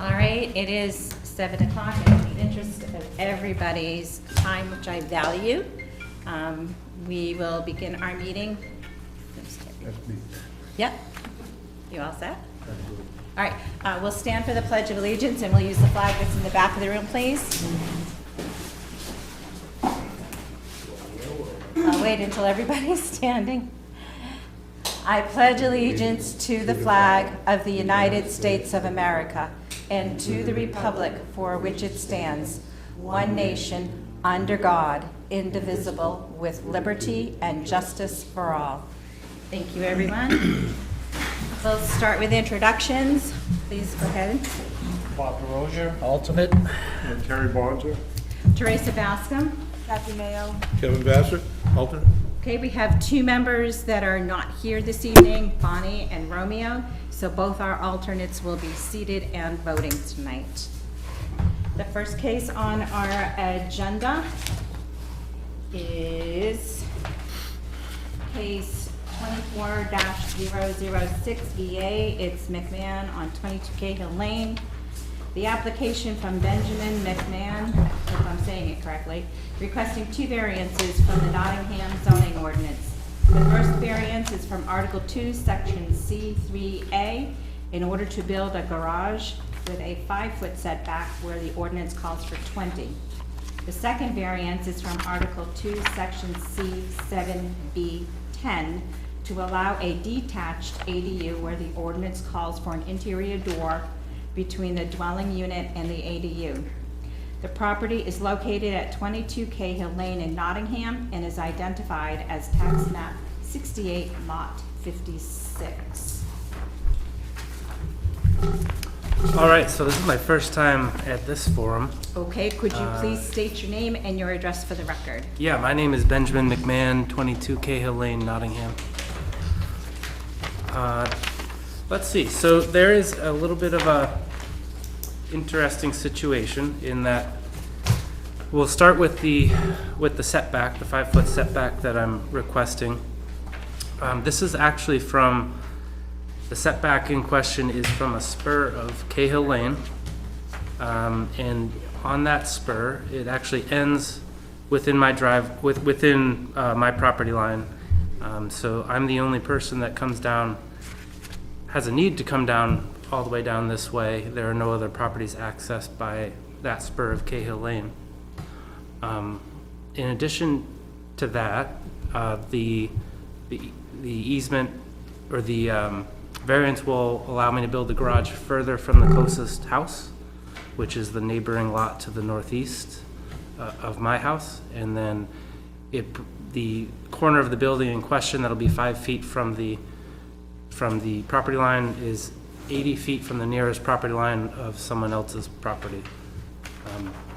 All right, it is 7 o'clock, and in the interest of everybody's time, which I value, we will begin our meeting. Yep. You all set? All right, we'll stand for the Pledge of Allegiance, and we'll use the flag that's in the back of the room, please. I'll wait until everybody's standing. I pledge allegiance to the flag of the United States of America and to the republic for which it stands, one nation, under God, indivisible, with liberty and justice for all. Thank you, everyone. We'll start with introductions. Please go ahead. Bob DeRozier, alternate. And Terry Bonser. Teresa Bascom. Kathy Mayo. Kevin Bassett, alternate. Okay, we have two members that are not here this evening, Bonnie and Romeo. So both our alternates will be seated and voting tonight. The first case on our agenda is case 24-006EA. It's McMahon on 22 Cahill Lane. The application from Benjamin McMahon, if I'm saying it correctly, requesting two variances from the Nottingham zoning ordinance. The first variance is from Article 2, Section C3A, in order to build a garage with a 5-foot setback where the ordinance calls for 20. The second variance is from Article 2, Section C7B10, to allow a detached ADU where the ordinance calls for an interior door between the dwelling unit and the ADU. The property is located at 22 Cahill Lane in Nottingham and is identified as tax map 68, lot 56. All right, so this is my first time at this forum. Okay, could you please state your name and your address for the record? Yeah, my name is Benjamin McMahon, 22 Cahill Lane, Nottingham. Let's see, so there is a little bit of a interesting situation in that we'll start with the setback, the 5-foot setback that I'm requesting. This is actually from, the setback in question is from a spur of Cahill Lane. And on that spur, it actually ends within my within my property line. So I'm the only person that comes down, has a need to come down all the way down this way. There are no other properties accessed by that spur of Cahill Lane. In addition to that, the easement or the variance will allow me to build the garage further from the closest house, which is the neighboring lot to the northeast of my house. And then the corner of the building in question, that'll be 5 feet from the property line, is 80 feet from the nearest property line of someone else's property.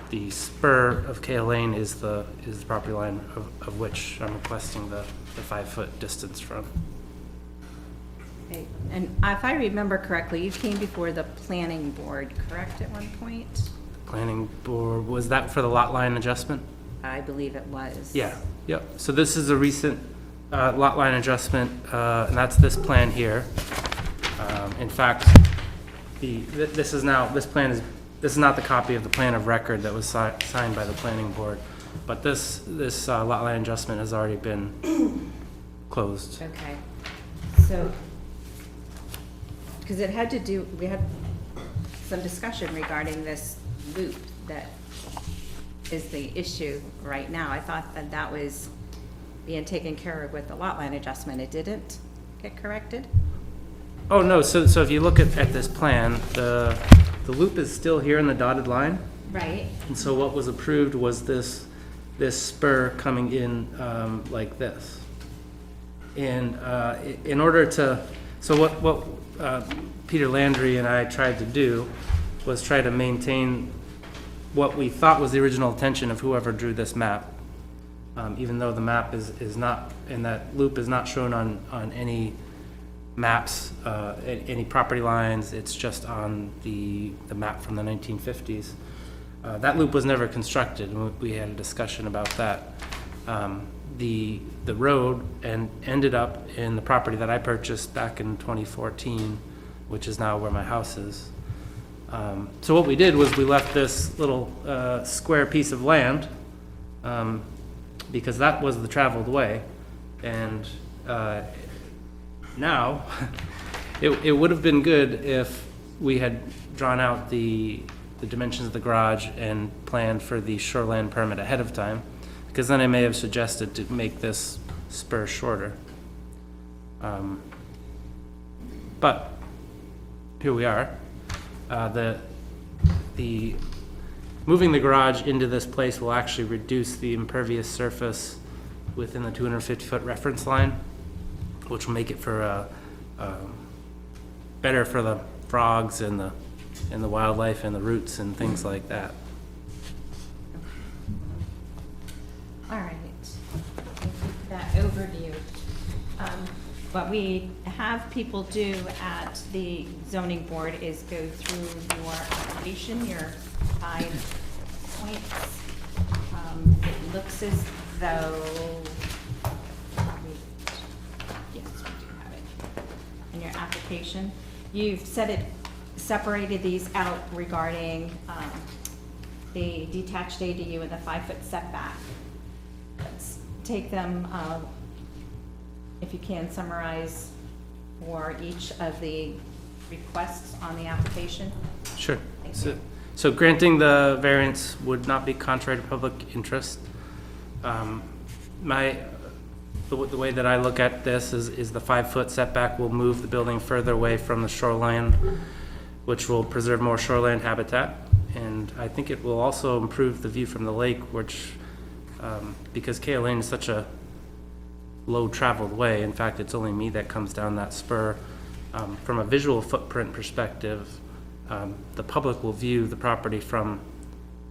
The spur of Cahill Lane is the property line of which I'm requesting the 5-foot distance from. Okay, and if I remember correctly, you came before the planning board, correct, at one point? Planning board, was that for the lot line adjustment? I believe it was. Yeah, yep. So this is a recent lot line adjustment, and that's this plan here. In fact, this is not the copy of the plan of record that was signed by the planning board, but this lot line adjustment has already been closed. Okay, so, because it had to do, we had some discussion regarding this loop that is the issue right now. I thought that was being taken care of with the lot line adjustment. It didn't get corrected? Oh, no, so if you look at this plan, the loop is still here in the dotted line. Right. And so what was approved was this spur coming in like this. And in order to, so what Peter Landry and I tried to do was try to maintain what we thought was the original intention of whoever drew this map. Even though the map is not, and that loop is not shown on any maps, any property lines, it's just on the map from the 1950s. That loop was never constructed, and we had a discussion about that. The road ended up in the property that I purchased back in 2014, which is now where my house is. So what we did was we left this little square piece of land because that was the traveled way. And now, it would have been good if we had drawn out the dimensions of the garage and planned for the shoreline permit ahead of time, because then I may have suggested to make this spur shorter. But here we are. The moving the garage into this place will actually reduce the impervious surface within the 250-foot reference line, which will make it for better for the frogs and the wildlife and the roots and things like that. All right. Thank you for that overview. What we have people do at the zoning board is go through your application, your 5 points. It looks as though, yes, we do have it in your application. You've separated these out regarding the detached ADU and the 5-foot setback. Let's take them, if you can summarize for each of the requests on the application. Sure. Thank you. So granting the variance would not be contrary to public interest. The way that I look at this is the 5-foot setback will move the building further away from the shoreline, which will preserve more shoreline habitat. And I think it will also improve the view from the lake, which, because Cahill Lane is such a low traveled way, in fact, it's only me that comes down that spur. From a visual footprint perspective, the public will view the property from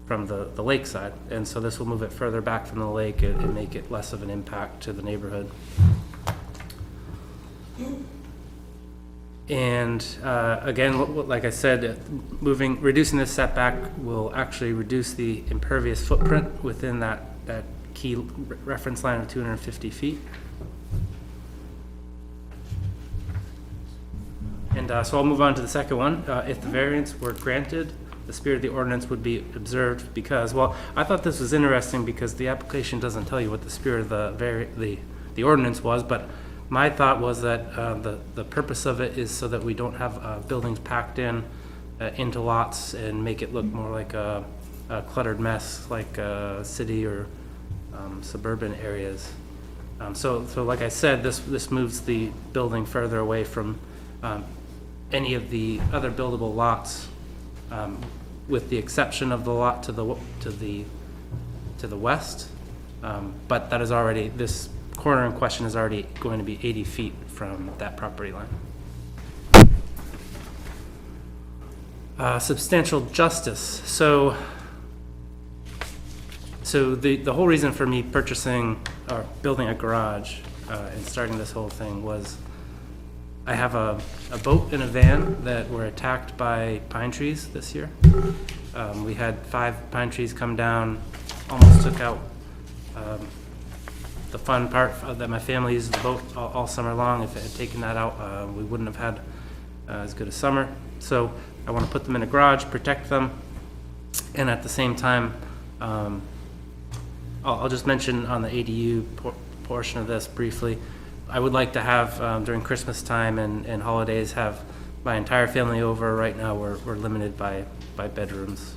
the lakeside, and so this will move it further back from the lake and make it less of an impact to the neighborhood. And again, like I said, reducing this setback will actually reduce the impervious footprint within that key reference line of 250 feet. And so I'll move on to the second one. If the variance were granted, the spirit of the ordinance would be observed because, well, I thought this was interesting because the application doesn't tell you what the spirit of the ordinance was, but my thought was that the purpose of it is so that we don't have buildings packed into lots and make it look more like a cluttered mess like city or suburban areas. So like I said, this moves the building further away from any of the other buildable lots, with the exception of the lot to the west. But that is already, this corner in question is already going to be 80 feet from that property line. Substantial justice. So the whole reason for me purchasing or building a garage and starting this whole thing was I have a boat and a van that were attacked by pine trees this year. We had 5 pine trees come down, almost took out the fun part that my family used the boat all summer long. If it had taken that out, we wouldn't have had as good a summer. So I want to put them in a garage, protect them, and at the same time, I'll just mention on the ADU portion of this briefly. I would like to have, during Christmas time and holidays, have my entire family over. Right now, we're limited by bedrooms.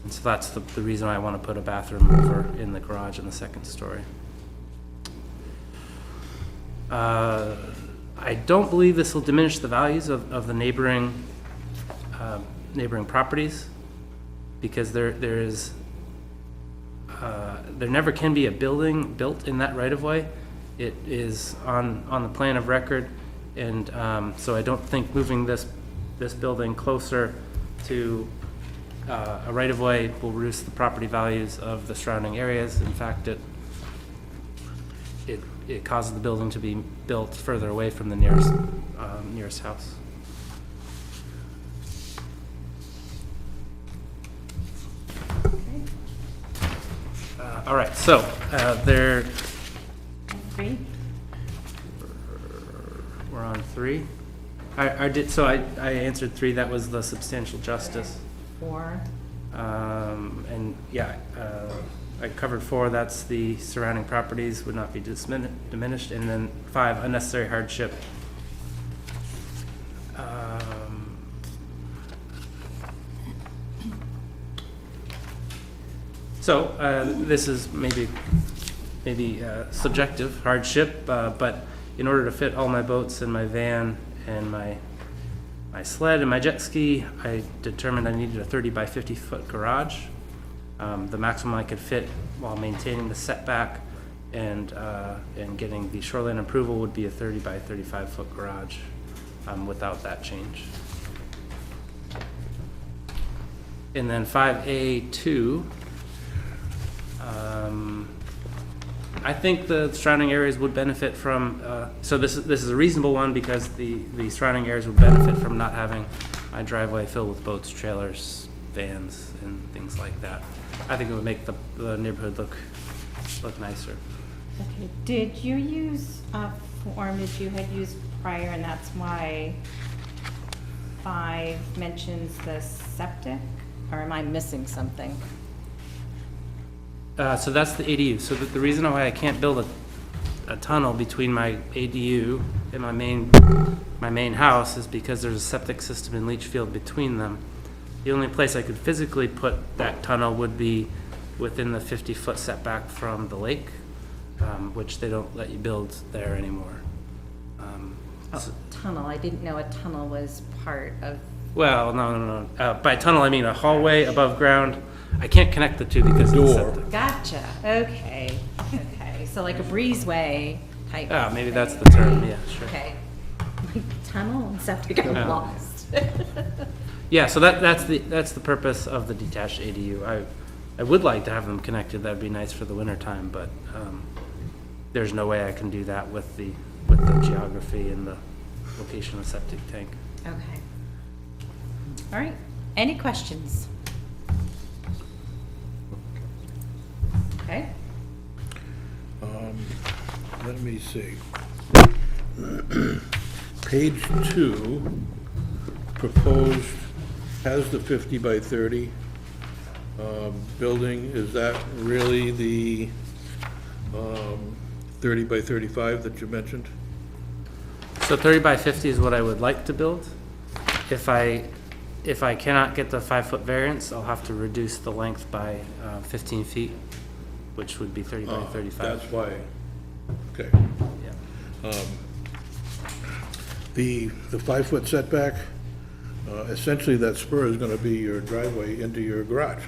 And so that's the reason I want to put a bathroom over in the garage in the second story. I don't believe this will diminish the values of the neighboring properties, because there never can be a building built in that right-of-way. It is on the plan of record, and so I don't think moving this building closer to a right-of-way will reduce the property values of the surrounding areas. In fact, it causes the building to be built further away from the nearest house. All right, so there. 3. We're on 3. I did, so I answered 3, that was the substantial justice. 4, And yeah, I covered 4, that's the surrounding properties would not be diminished, and then 5, unnecessary hardship. So, this is maybe subjective hardship, but in order to fit all my boats and my van and my sled and my jet ski, I determined I needed a 30 by 50 foot garage. The maximum I could fit while maintaining the setback and getting the shoreline approval would be a 30 by 35 foot garage, without that change. And then 5A2, I think the surrounding areas would benefit from, so this is a reasonable one because the surrounding areas would benefit from not having my driveway filled with boats, trailers, vans, and things like that. I think it would make the neighborhood look nicer. okay. Did you use a form that you had used prior, and that's why 5 mentions the septic? Or am I missing something? So that's the ADU. So the reason why I can't build a tunnel between my ADU and my main house is because there's a septic system and leach field between them. The only place I could physically put that tunnel would be within the 50-foot setback from the lake, which they don't let you build there anymore. Tunnel, I didn't know a tunnel was part of, Well, no. By tunnel, I mean a hallway above ground. I can't connect the two because of the Door. septic. gotcha, okay. So like a breezeway type. Maybe thing, that's the term, right? yeah, sure. Okay. Like tunnel and septic, I'm Yeah. lost. Yeah, so that's the purpose of the detached ADU. I would like to have them connected, that'd be nice for the winter time, but there's no way I can do that with the geography and the location of the septic tank. Okay. All right, any questions? Okay, Let me see. Page 2, proposed, has the 50 by 30 building. Is that really the 30 by 35 that you mentioned? So 30 by 50 is what I would like to build. If I cannot get the 5-foot variance, I'll have to reduce the length by 15 feet, which would be 30 by 35. That's why, okay. Yeah. The 5-foot setback, essentially that spur is gonna be your driveway into your garage.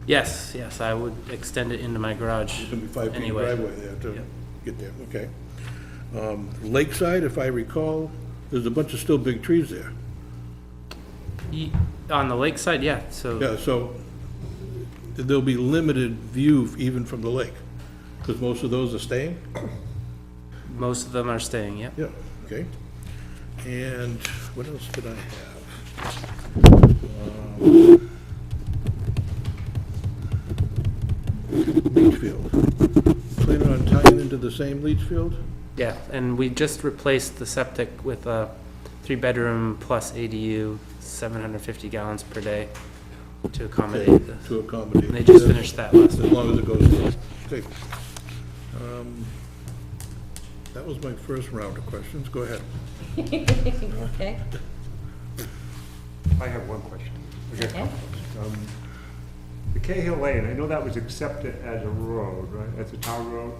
Yes, I would extend it into my garage It's gonna be 5 feet anyway. driveway there to Yep. get there, okay. Lakeside, if I recall, there's a bunch of still big trees there. On the lakeside, yeah, so, Yeah, so there'll be limited view even from the lake, because most of those are staying? most of them are staying, yep. Yeah, okay. And what else did I have? Leach field. Planning on tying into the same leach field? Yeah, and we just replaced the septic with a 3-bedroom plus ADU, 750 gallons per day to accommodate the, To accommodate. and they just finished that last As week. long as it goes through. Okay. That was my first round of questions. Go ahead. okay, I have one question. I got a Okay. couple. The Cahill Lane, I know that was accepted as a road, right? As a town road?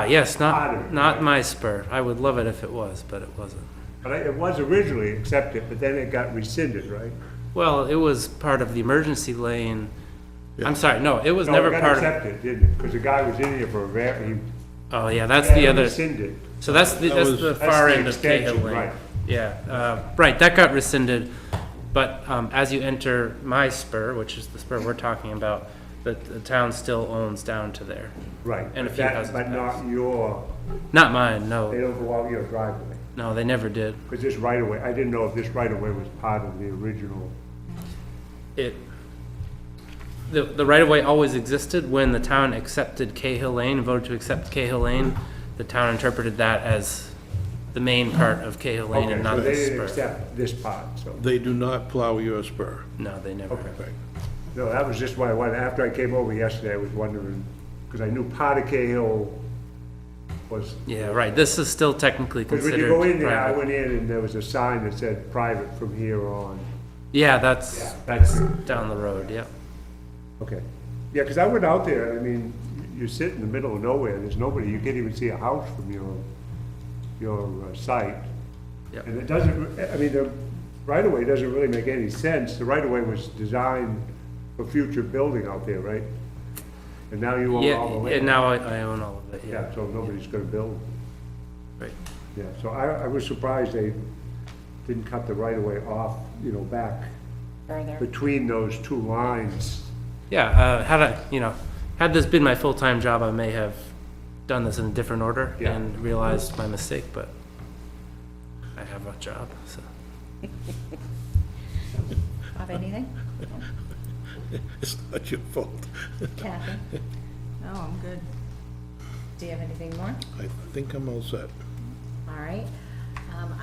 Yes, Part of it, not right? my spur. I would love it if it was, but it wasn't. But it was originally accepted, but then it got rescinded, right? Well, it was part of the emergency lane. Yeah. I'm sorry, no, it was No, never it got part of, accepted, didn't it? Because the guy was in here for a very, oh, yeah, that's he the had it other, rescinded. so that's That that's was- the That's far the end of Cahill extension, Lane. right. Yeah, right, that got rescinded, but as you enter my spur, which is the spur we're talking about, the town still owns down to there. Right. And a but few that- houses But past. not your, Not mine, they no, don't go out your driveway. no, they never did. Because this right of way, I didn't know if this right of way was part of the original. The right-of-way always existed when the town accepted Cahill Lane, voted to accept Cahill Lane. The town interpreted that as the main part of Cahill Lane Okay, and so not they the didn't spur. accept this part, so. They do not plow your spur. No, they never. Okay. Right. No, that was just why, after I came over yesterday, I was wondering, because I knew part of Cahill was. Yeah, right, this is still technically Because when you considered go in there, I private. went in and there was a sign that said private from here on. Yeah, that's, Yeah. that's down the road, yep. Okay. Yeah, because I went out there, I mean, you sit in the middle of nowhere, there's nobody, you can't even see a house from your site. Yep. And it doesn't, I mean, the right-of-way doesn't really make any sense. The right-of-way was designed for future building out there, right? And now you own all the Yeah, land. and now I own all of it, yeah, Yeah, so nobody's gonna build. right. Yeah, so I was surprised they didn't cut the right-of-way off, you know, back Further. between those two lines. Yeah, had this been my full-time job, I may have done this in a different order Yeah. and realized my mistake, but I have a job, so. Have anything? It's not your fault. Kathy? No, I'm good. Do you have anything more? I think I'm all set. All right.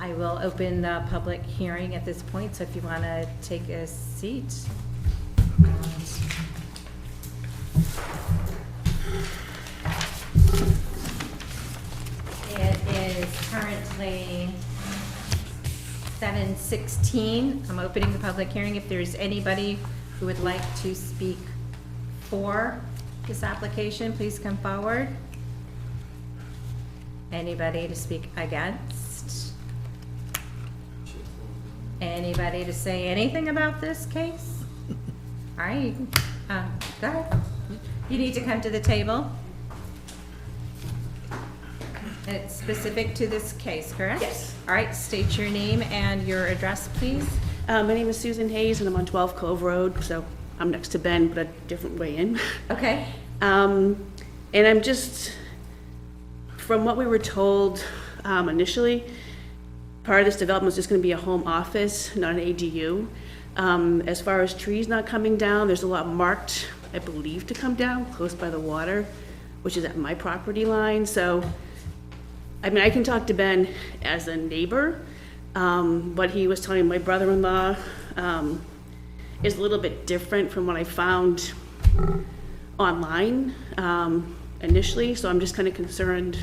I will open the public hearing at this point, so if you want to take a seat. It is currently 7:16. I'm opening the public hearing. If there's anybody who would like to speak for this application, please come forward. Anybody to speak against? Anybody to say anything about this case? All right, you can, go ahead. You need to come to the table. It's specific to this case, correct? Yes. All right, state your name and your address, please. My name is Susan Hayes, and I'm on 12 Cove Road, so I'm next to Ben, but a different way in. Okay, And I'm just, from what we were told initially, part of this development is just going to be a home office, not an ADU. As far as trees not coming down, there's a lot marked, I believe, to come down, close by the water, which is at my property line, so, I mean, I can talk to Ben as a neighbor, but he was telling my brother-in-law is a little bit different from what I found online initially, so I'm just kind of concerned.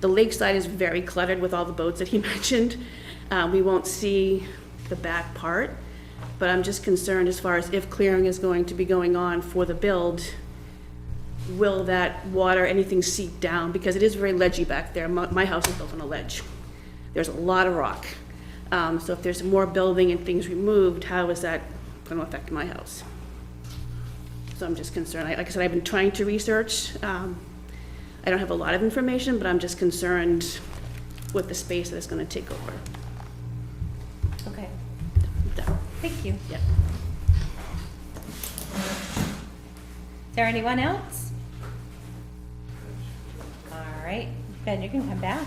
The lakeside is very cluttered with all the boats that he mentioned. We won't see the back part, but I'm just concerned as far as if clearing is going to be going on for the build, will that water, anything seep down? Because it is very ledgy back there. My house is built on a ledge. There's a lot of rock. So if there's more building and things removed, how is that going to affect my house? So I'm just concerned. Like I said, I've been trying to research. I don't have a lot of information, but I'm just concerned with the space that it's going to take over. okay, That- thank you. Yeah. Is there anyone else? All right, Ben, you can come back.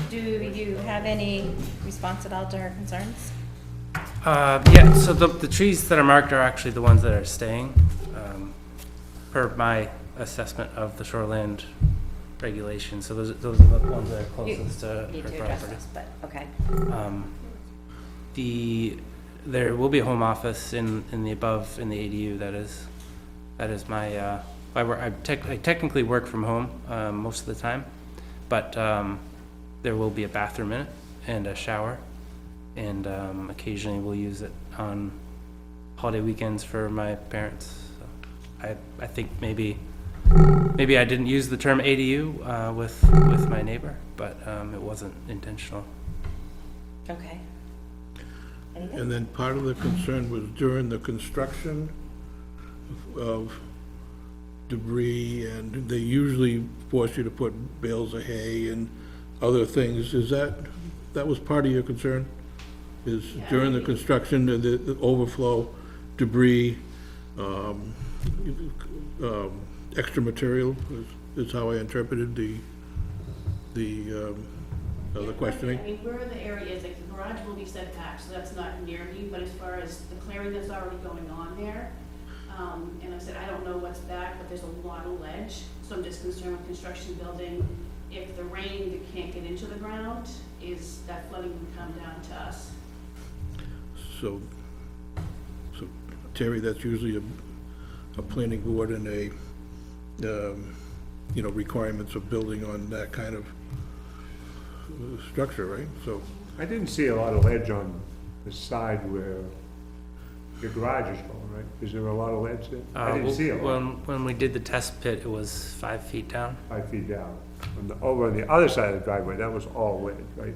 Do you have any response at all to her concerns? Yeah, so the trees that are marked are actually the ones that are staying, per my assessment of the shoreland regulation, so those are the ones that are closest to Need her to address property. this, but, okay. There will be a home office in the above, in the ADU, that is my, I technically work from home, most of the time, but, there will be a bathroom in it and a shower, and, occasionally we'll use it on holiday weekends for my parents. So I think maybe I didn't use the term ADU, with my neighbor, but, it wasn't intentional. Okay. Anything? And then part of the concern was during the construction of debris, and they usually force you to put bales of hay and other things. Is that was part of your concern? Is during the construction, the overflow, debris, extra material, is how I interpreted the questioning? I mean, where the area is, like the garage will be set back, so that's not near me, but as far as the clearing that's already going on there, And I said, I don't know what's back, but there's a lot of ledge, so I'm just concerned with construction building. If the rain can't get into the ground, is that flooding can come down to us? So Terry, that's usually a planning board and a, you know, requirements of building on that kind of structure, right? So, I didn't see a lot of ledge on the side where your garage is going, right? Is there a lot of ledge there? I didn't see a lot, When we did the test pit, it was 5 feet down. 5 feet down. Over on the other side of the driveway, that was all ledge, right?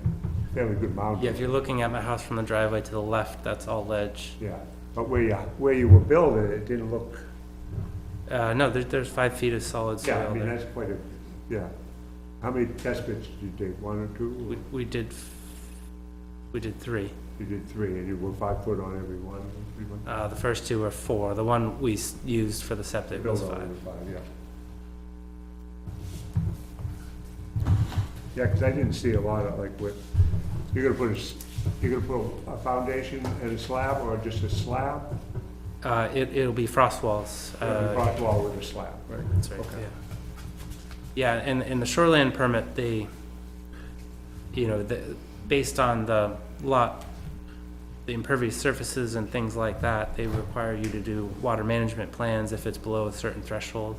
Fairly good mountain. Yeah, if you're looking at my house from the driveway to the left, that's all ledge. Yeah, but where you were building, it didn't look, No, there's 5 feet of solid yeah, I soil mean, there. that's quite a, yeah. How many test pits did you take, 1 or 2? We did 3. You did 3, and you were 5 foot on every one, pretty much? The first 2 were 4. The one we used for the septic was Built 5. over 5, yeah. Yeah, because I didn't see a lot of, like, what, you're gonna put a foundation and a slab, or just a slab? It'll be frost walls. Frost wall with a slab, right? That's right, Okay. yeah. Yeah, and in the shoreland permit, they, you know, based on the lot, the impervious surfaces and things like that, they require you to do water management plans if it's below a certain threshold.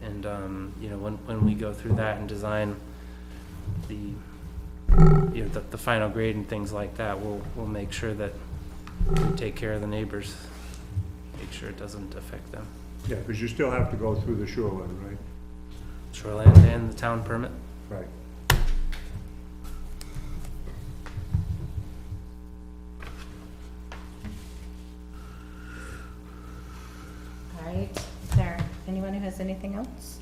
And, you know, when we go through that and design the, you know, the final grade and things like that, we'll make sure that we take care of the neighbors, make sure it doesn't affect them. Yeah, because you still have to go through the shoreline, right? Shoreland and the town permit. Right. All right, is there anyone who has anything else?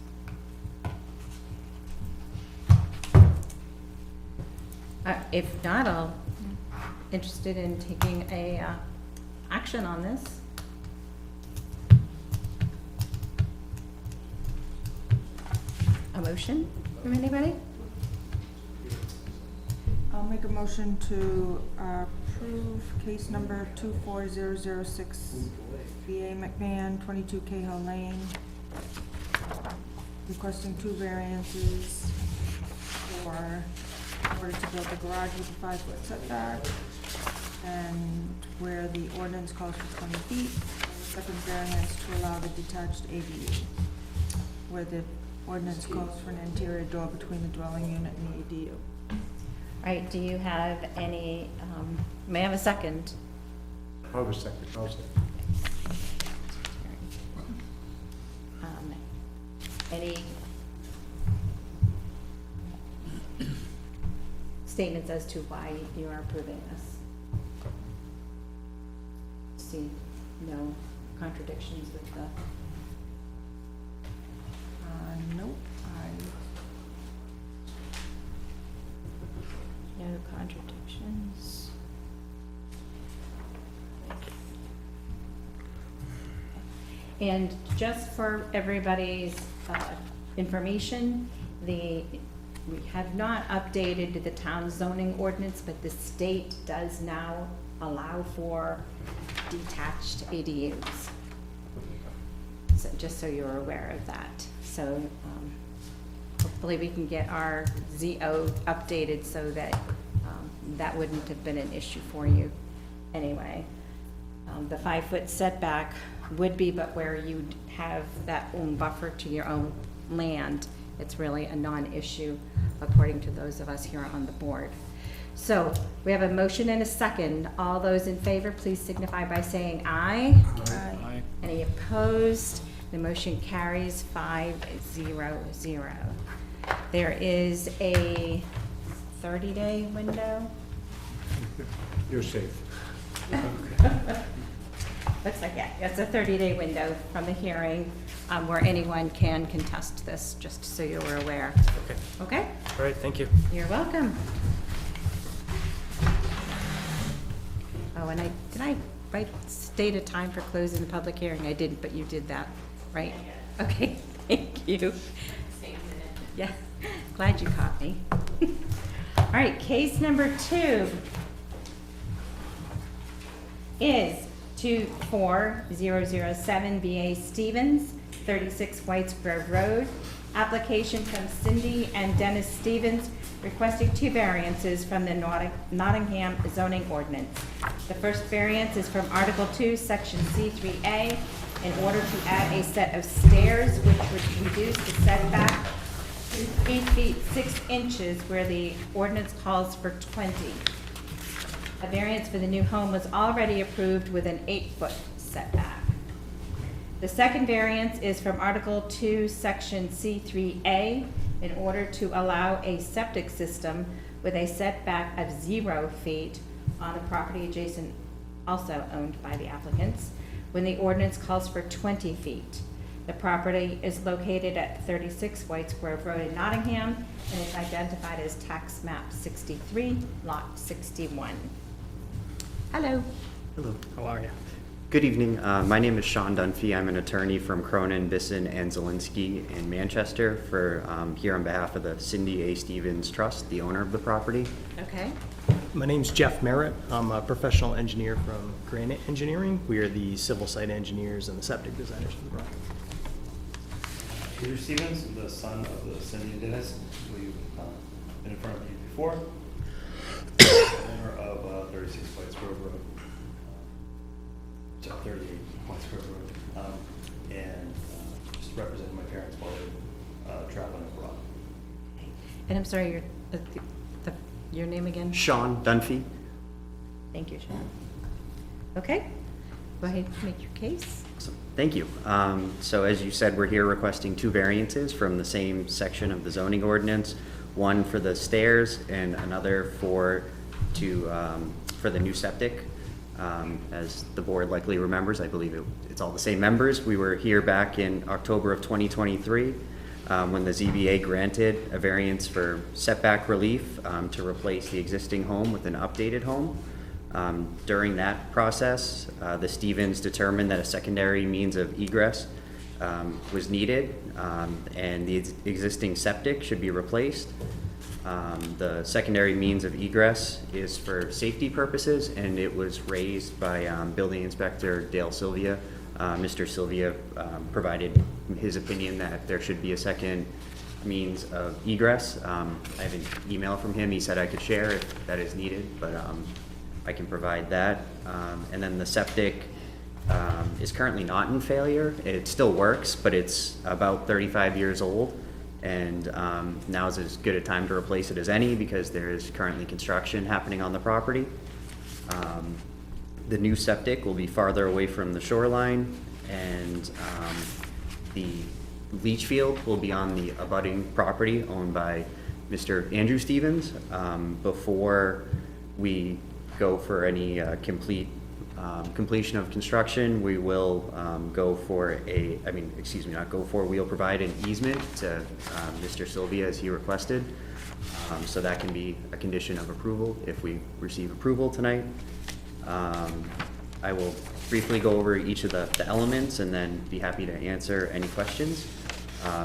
If not, I'll, interested in taking a, action on this. A motion from anybody? I'll make a motion to approve case number 24006, VA McMahon, 22 Cahill Lane, requesting 2 variances for, in order to build the garage with a 5-foot setback, and where the ordinance calls for 20 feet, and the second variance to allow the detached ADU, where the ordinance calls for an interior door between the dwelling unit and the ADU. All right, do you have any, may I have a second? I'll have a second, I'll second. Any statements as to why you are approving this? See, no contradictions with the, Nope, no contradictions. And just for everybody's information, we have not updated the town zoning ordinance, but the state does now allow for detached ADUs. So just so you're aware of that. So hopefully we can get our ZO updated so that that wouldn't have been an issue for you anyway. The 5-foot setback would be, but where you'd have that own buffer to your own land, it's really a non-issue according to those of us here on the board. So we have a motion and a second. All those in favor, please signify by saying aye. Aye. Any opposed? The motion carries 5-0-0. There is a 30-day window. You're safe. Looks like, yeah, it's a 30-day window from the hearing where anyone can contest this, just so you're aware. Okay, Okay? all right, thank you. You're welcome. Oh, and did I write state a time for closing the public hearing? I didn't, but you did that, right? Okay, thank you. Yeah, glad you caught me. All right, case number 2 is 24007 B.A. Stevens, 36 Whites Grove Road. Application from Cindy and Dennis Stevens requesting 2 variances from the Nottingham zoning ordinance. The first variance is from Article 2, Section C3A, in order to add a set of stairs which would reduce the setback to 8 feet 6 inches where the ordinance calls for 20. A variance for the new home was already approved with an 8-foot setback. The second variance is from Article 2, Section C3A, in order to allow a septic system with a setback of 0 feet on a property adjacent, also owned by the applicants, when the ordinance calls for 20 feet. The property is located at 36 Whites Grove Road in Nottingham and is identified as tax map 63, lot 61. Hello. Hello. How are you? Good evening. My name is Sean Dunphy. I'm an attorney from Cronin, Bisson, and Zielinski in Manchester here on behalf of the Cindy A. Stevens Trust, the owner of the property. Okay. My name's Jeff Merritt. I'm a professional engineer from Granite Engineering. We are the civil site engineers and the septic designers for the project. Peter Stevens, the son of the Cindy and Dennis. We've been in front of you before. Owner of 36 Whites Grove Road. 38 Whites Grove Road. And just representing my parents while they're traveling abroad. And I'm sorry, your name again? Sean Dunphy. Thank you, Sean. Okay, go ahead and make your case. Awesome. Thank you. So as you said, we're here requesting 2 variances from the same section of the zoning ordinance. One for the stairs and another for the new septic. As the board likely remembers, I believe it's all the same members. We were here back in October of 2023 when the ZBA granted a variance for setback relief to replace the existing home with an updated home. During that process, the Stevens determined that a secondary means of egress was needed and the existing septic should be replaced. The secondary means of egress is for safety purposes, and it was raised by Building Inspector Dale Sylvia. Mr. Sylvia provided his opinion that there should be a second means of egress. I have an email from him. He said I could share if that is needed, but I can provide that. And then the septic is currently not in failure. It still works, but it's about 35 years old. And now is as good a time to replace it as any because there is currently construction happening on the property. The new septic will be farther away from the shoreline, and the leach field will be on the abutting property owned by Mr. Andrew Stevens. Before we go for any completion of construction, we will we'll provide an easement to Mr. Sylvia as he requested. So that can be a condition of approval if we receive approval tonight. I will briefly go over each of the elements and then be happy to answer any questions.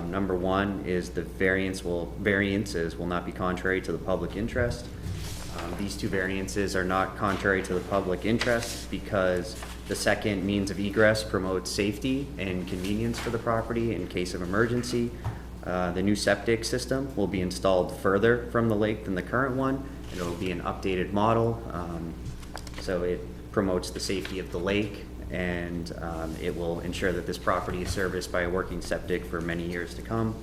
Number 1 is the variances will not be contrary to the public interest. These 2 variances are not contrary to the public interest because the second means of egress promotes safety and convenience for the property in case of emergency. The new septic system will be installed further from the lake than the current one, and it will be an updated model. So it promotes the safety of the lake, and it will ensure that this property is serviced by a working septic for many years to come.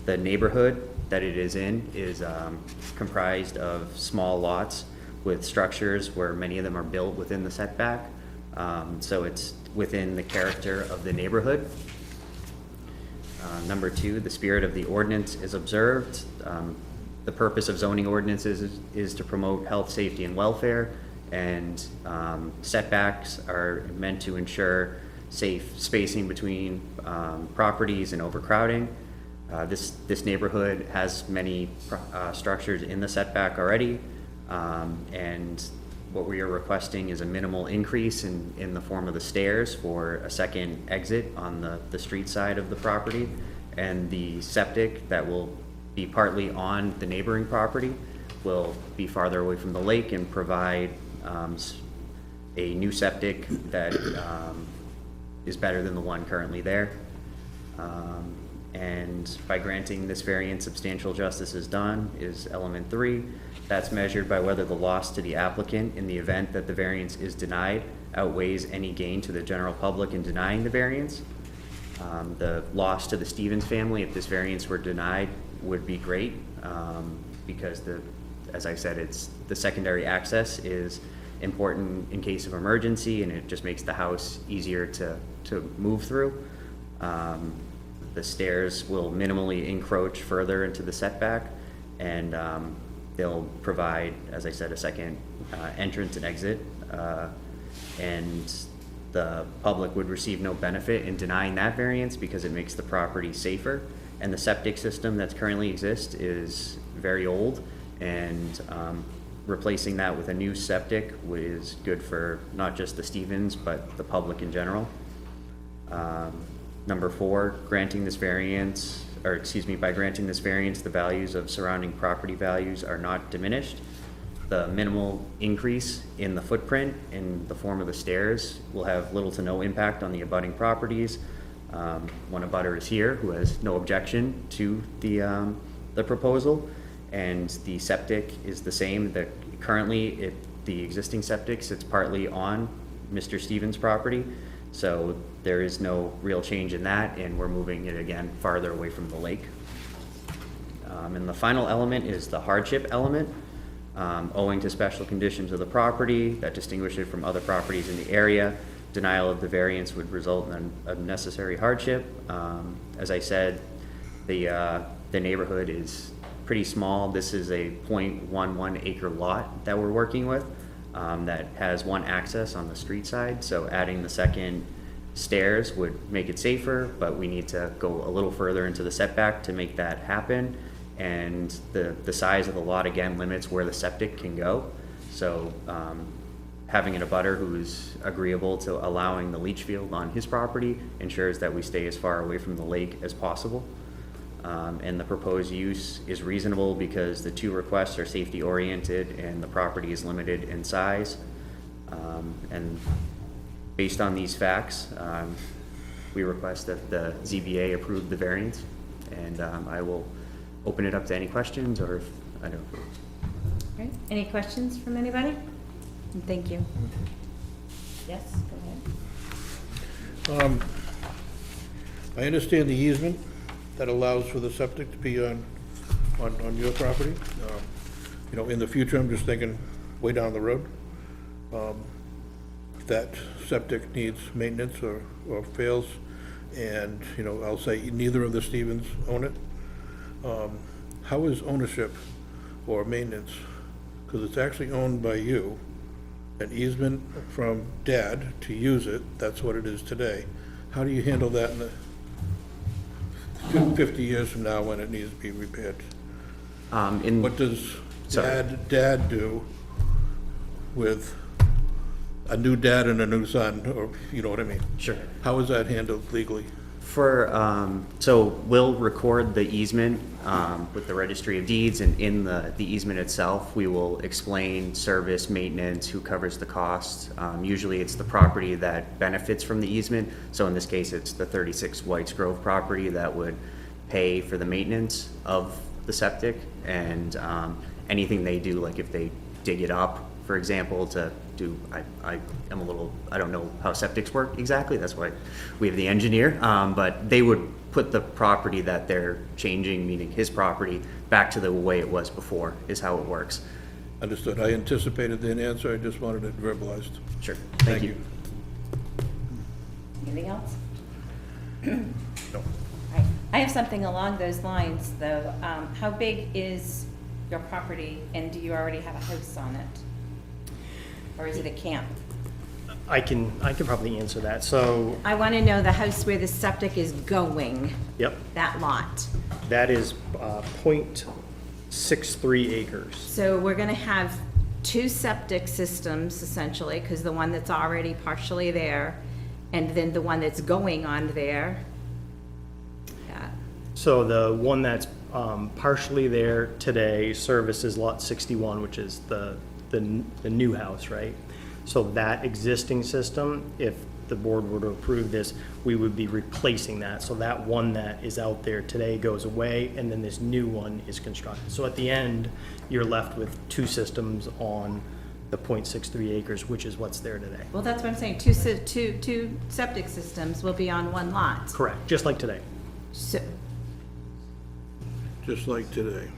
The neighborhood that it is in is comprised of small lots with structures where many of them are built within the setback. So it's within the character of the neighborhood. Number 2, the spirit of the ordinance is observed. The purpose of zoning ordinances is to promote health, safety, and welfare, and setbacks are meant to ensure safe spacing between properties and overcrowding. This neighborhood has many structures in the setback already, and what we are requesting is a minimal increase in the form of the stairs for a second exit on the street side of the property, and the septic that will be partly on the neighboring property will be farther away from the lake and provide a new septic that is better than the one currently there. And by granting this variance, substantial justice is done, is element 3. That's measured by whether the loss to the applicant in the event that the variance is denied outweighs any gain to the general public in denying the variance. The loss to the Stevens family, if this variance were denied, would be great, because as I said, the secondary access is important in case of emergency, and it just makes the house easier to move through. The stairs will minimally encroach further into the setback, and they'll provide, as I said, a second entrance and exit. And the public would receive no benefit in denying that variance because it makes the property safer. And the septic system that currently exists is very old, and replacing that with a new septic is good for not just the Stevens, but the public in general. Number 4, granting this variance, or excuse me, by granting this variance, the values of surrounding property values are not diminished. The minimal increase in the footprint in the form of the stairs will have little to no impact on the abutting properties. One abutter is here who has no objection to the proposal, and the septic is the same. Currently, the existing septic sits partly on Mr. Stevens' property, so there is no real change in that, and we're moving it again farther away from the lake. And the final element is the hardship element. Owing to special conditions of the property that distinguish it from other properties in the area, denial of the variance would result in unnecessary hardship. As I said, the neighborhood is pretty small. This is a 0.11 acre lot that we're working with, that has one access on the street side, so adding the second stairs would make it safer, but we need to go a little further into the setback to make that happen. And the size of the lot, again, limits where the septic can go. So having an abutter who's agreeable to allowing the leach field on his property ensures that we stay as far away from the lake as possible. And the proposed use is reasonable because the 2 requests are safety oriented and the property is limited in size. And based on these facts, we request that the ZBA approve the variance, and I will open it up to any questions, or if I don't. Right, any questions from anybody? Thank you. Yes, go ahead. I understand the easement that allows for the septic to be on your property. You know, in the future, I'm just thinking way down the road, if that septic needs maintenance or fails, and, you know, I'll say neither of the Stevens own it, how is ownership or maintenance? Because it's actually owned by you, an easement from Dad to use it, that's what it is today. How do you handle that in the 50 years from now when it needs to be repaired? What does Dad do with a new dad and a new son, or, you know what I mean? Sure. How is that handled legally? So we'll record the easement with the Registry of Deeds, and in the easement itself, we will explain service, maintenance, who covers the costs. Usually it's the property that benefits from the easement. So in this case, it's the 36 Whites Grove property that would pay for the maintenance of the septic, and anything they do, like if they dig it up, for example, to do, I don't know how septics work exactly, that's why we have the engineer, but they would put the property that they're changing, meaning his property, back to the way it was before, is how it works. Understood. I anticipated the answer, I just wanted it verbalized. Sure, thank you. Anything else? No. Right. I have something along those lines, though. How big is your property, and do you already have a house on it? Or is it a camp? I can probably answer that. So, I want to know the house where the septic is going, yep, that lot. that is 0.63 acres. So we're going to have 2 septic systems, essentially, because the one that's already partially there, and then the one that's going on there. Yeah. So the one that's partially there today services lot 61, which is the new house, right? So that existing system, if the board were to approve this, we would be replacing that. So that one that is out there today goes away, and then this new one is constructed. So at the end, you're left with two systems on the 0.63 acres, which is what's there today. Well, that's what I'm saying, two septic systems will be on one lot. Correct, just like today. So, just like today.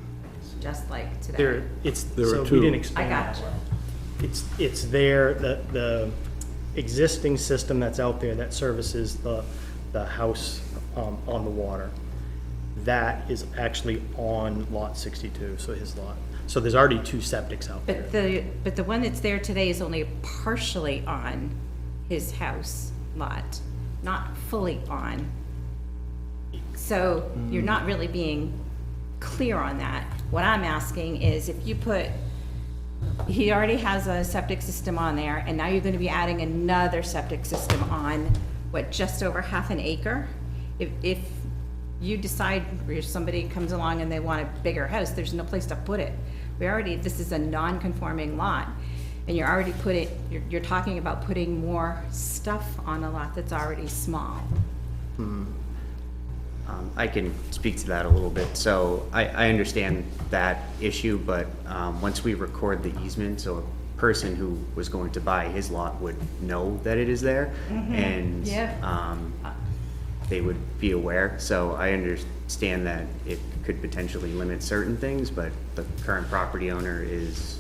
just like today. There, There are so we two. didn't explain I that got you. well. It's there, the existing system that's out there that services the house on the water, that is actually on lot 62, so his lot. So there's already two septics out there. But the one that's there today is only partially on his house lot, not fully on. So you're not really being clear on that. What I'm asking is if you put, he already has a septic system on there, and now you're gonna be adding another septic system on, what, just over half an acre? If you decide, or somebody comes along and they want a bigger house, there's no place to put it. This is a non-conforming lot, and you're talking about putting more stuff on a lot that's already small. I can speak to that a little bit. So I understand that issue, but once we record the easement, so a person who was going to buy his lot would know that it is there, and Yeah. they would be aware. So I understand that it could potentially limit certain things, but the current property owner is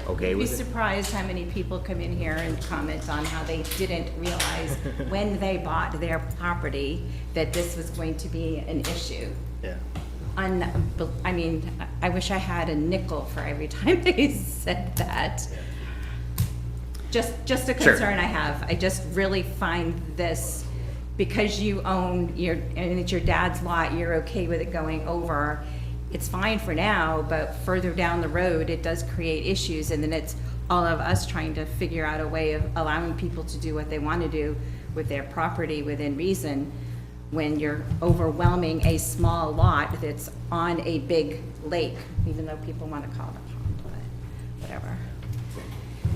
okay You'd be with it. surprised how many people come in here and comment on how they didn't realize when they bought their property that this was going to be an issue. Yeah. I mean, I wish I had a nickel for every time they said that. Just a Sure. concern I have. I just really find this, because you own and it's your dad's lot, you're okay with it going over. It's fine for now, but further down the road, it does create issues, and then it's all of us trying to figure out a way of allowing people to do what they want to do with their property within reason, when you're overwhelming a small lot that's on a big lake, even though people want to call it a pond, but whatever.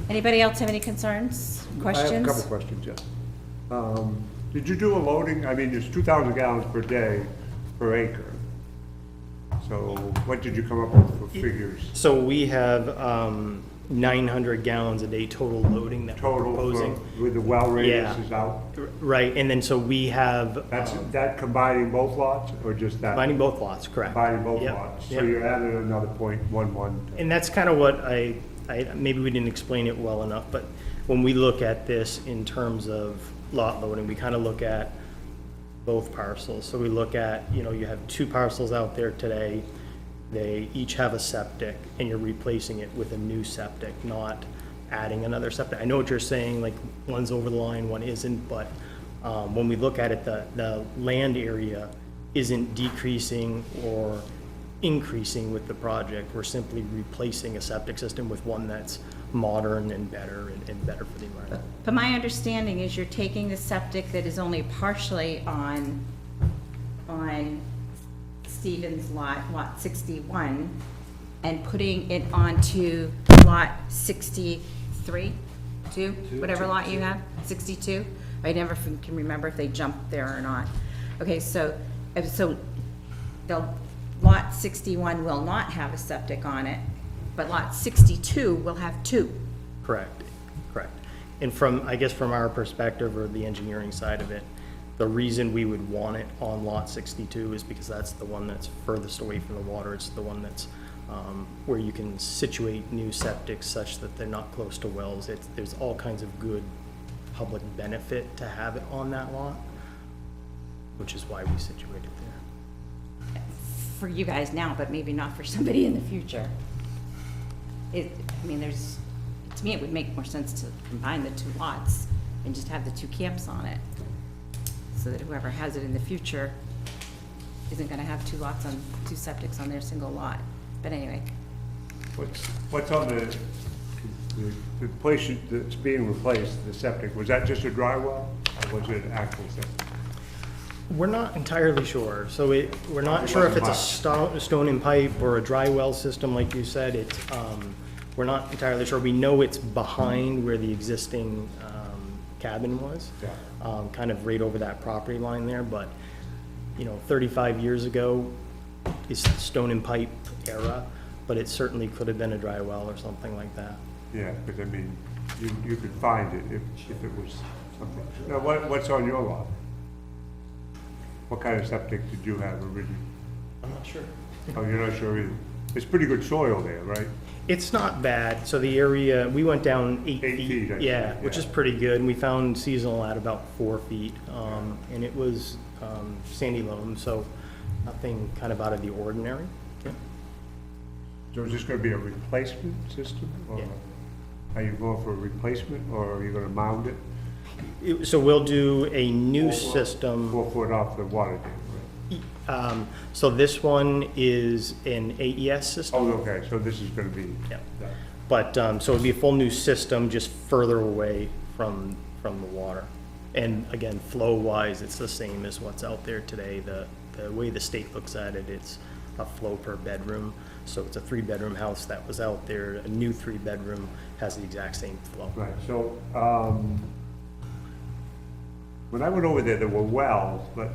Anybody else have any concerns, questions? I have a couple questions, Jeff. Did you do a loading? I mean, there's 2,000 gallons per day per acre. So what did you come up with for figures? So we have 900 gallons a day total loading that we're Total proposing. with the well radius Yeah. is out? Right, and then so we have That's, that combining both lots or just that? combining both lots, correct? Combining both Yep, lots? So yep. you're adding another 0.11. And that's kind of what maybe we didn't explain it well enough, but when we look at this in terms of lot loading, we kind of look at both parcels. So we look at, you have two parcels out there today, they each have a septic, and you're replacing it with a new septic, not adding another septic. I know what you're saying, like, one's over the line, one isn't, but when we look at it, the land area isn't decreasing or increasing with the project. We're simply replacing a septic system with one that's modern and better and better for the environment. But my understanding is you're taking the septic that is only partially on Stevens' lot 61, and putting it onto lot 63, whatever lot you have, 62? I never can remember if they jumped there or not. Okay, so the lot 61 will not have a septic on it, but lot 62 will have two. Correct. And I guess from our perspective, or the engineering side of it, the reason we would want it on lot 62 is because that's the one that's furthest away from the water. It's the one that's where you can situate new septics such that they're not close to wells. There's all kinds of good public benefit to have it on that lot, which is why we situate it there. For you guys now, but maybe not for somebody in the future. To me, it would make more sense to combine the two lots and just have the two camps on it, so that whoever has it in the future isn't gonna have two septics on their single lot. But anyway, What's on the place that's being replaced, the septic, was that just a dry well or was it an actual septic? We're not entirely sure. So we're not sure if it's a stone and pipe or a dry well system, like you said. We're not entirely sure. We know it's behind where the existing cabin was, Yeah. kind of right over that property line there, but, 35 years ago is stone and pipe era, but it certainly could have been a dry well or something like that. Yeah, because I mean, you could find it if it was something. Now, what's on your lot? What kind of septic did you have originally? I'm not sure. Oh, you're not sure either? It's pretty good soil there, right? It's not bad. So the area, we went down 8 8 feet. feet, I see, Yeah, which yeah. is pretty good. And we found seasonal at about 4 feet. And it was sandy loam, so nothing kind of out of the ordinary. Yeah. So is this gonna be a replacement system? Or Yeah. are you going for a replacement, or are you gonna mound it? So we'll do a new system. 4 foot off the water table, right? So this one is an AES system. Oh, okay, so this is gonna be. Yeah. But, so it'd be a full new system, just further away from the water. And again, flow-wise, it's the same as what's out there today. The way the state looks at it, it's a flow per bedroom. So it's a 3-bedroom house that was out there. A new 3-bedroom has the exact same flow. Right, so, when I went over there were wells, but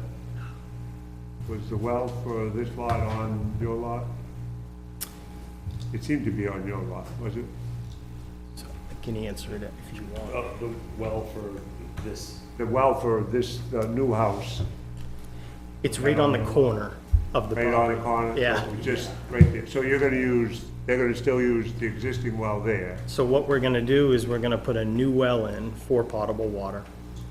was the well for this lot on your lot? It seemed to be on your lot, was it? So I can answer it if you want. The well for this, The well for this new house, It's right on the corner of the right property. on the corner? Yeah. So it's just right there. So you're gonna use, they're gonna still use the existing well there? So what we're gonna do is we're gonna put a new well in for potable water,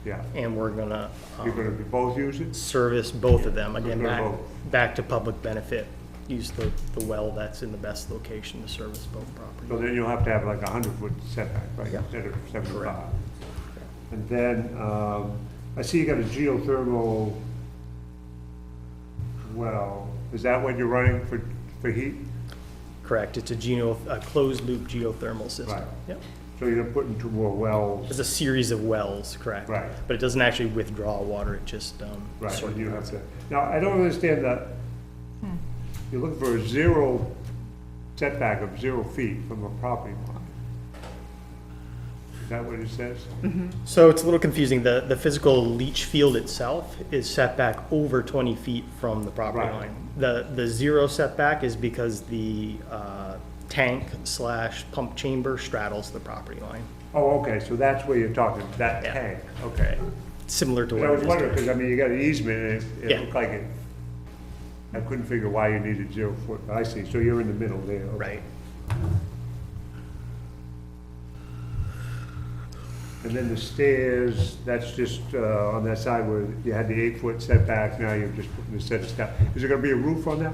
Yeah. and we're gonna You're gonna be both use it? service both of them. Again, We're gonna back to public benefit. Use the well that's in the best location to service both So properties. then you'll have to have like a 100-foot setback, right, Yeah. instead of 75? Correct. And then, I see you got a geothermal well. Is that what you're running for heat? Correct, it's a closed loop geothermal system. Right. Yep. So you're putting 2 more wells? There's a series of wells, correct? Right. But it doesn't actually withdraw water, it just, Right, sort and of you have does to, it. now, I don't understand that, you're looking for a 0 setback of 0 feet from a property line. Is that what it says? So it's a little confusing. The physical leach field itself is set back over 20 feet from the property Right. line. The 0 setback is because the tank/pump chamber straddles the property line. Oh, okay, so that's where you're talking, that Yeah. tank, okay. Similar to But what I it was is wondering, today. because I mean, you got an easement, and it Yeah. looked like it, I couldn't figure why you needed 0 foot, I see, so you're in the middle there. okay. Right. And then the stairs, that's just on that side where you had the 8-foot setback, now you're just putting a set of steps. Is there gonna be a roof on that?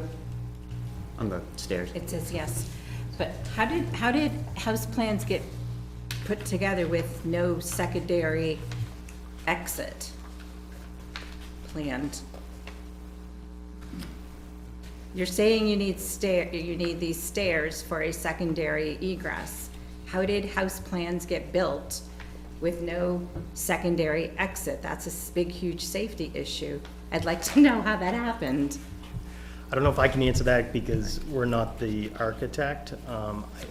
On the stairs. It says yes. But how did house plans get put together with no secondary exit planned? You're saying you need these stairs for a secondary egress. How did house plans get built with no secondary exit? That's a big, huge safety issue. I'd like to know how that happened. I don't know if I can answer that because we're not the architect.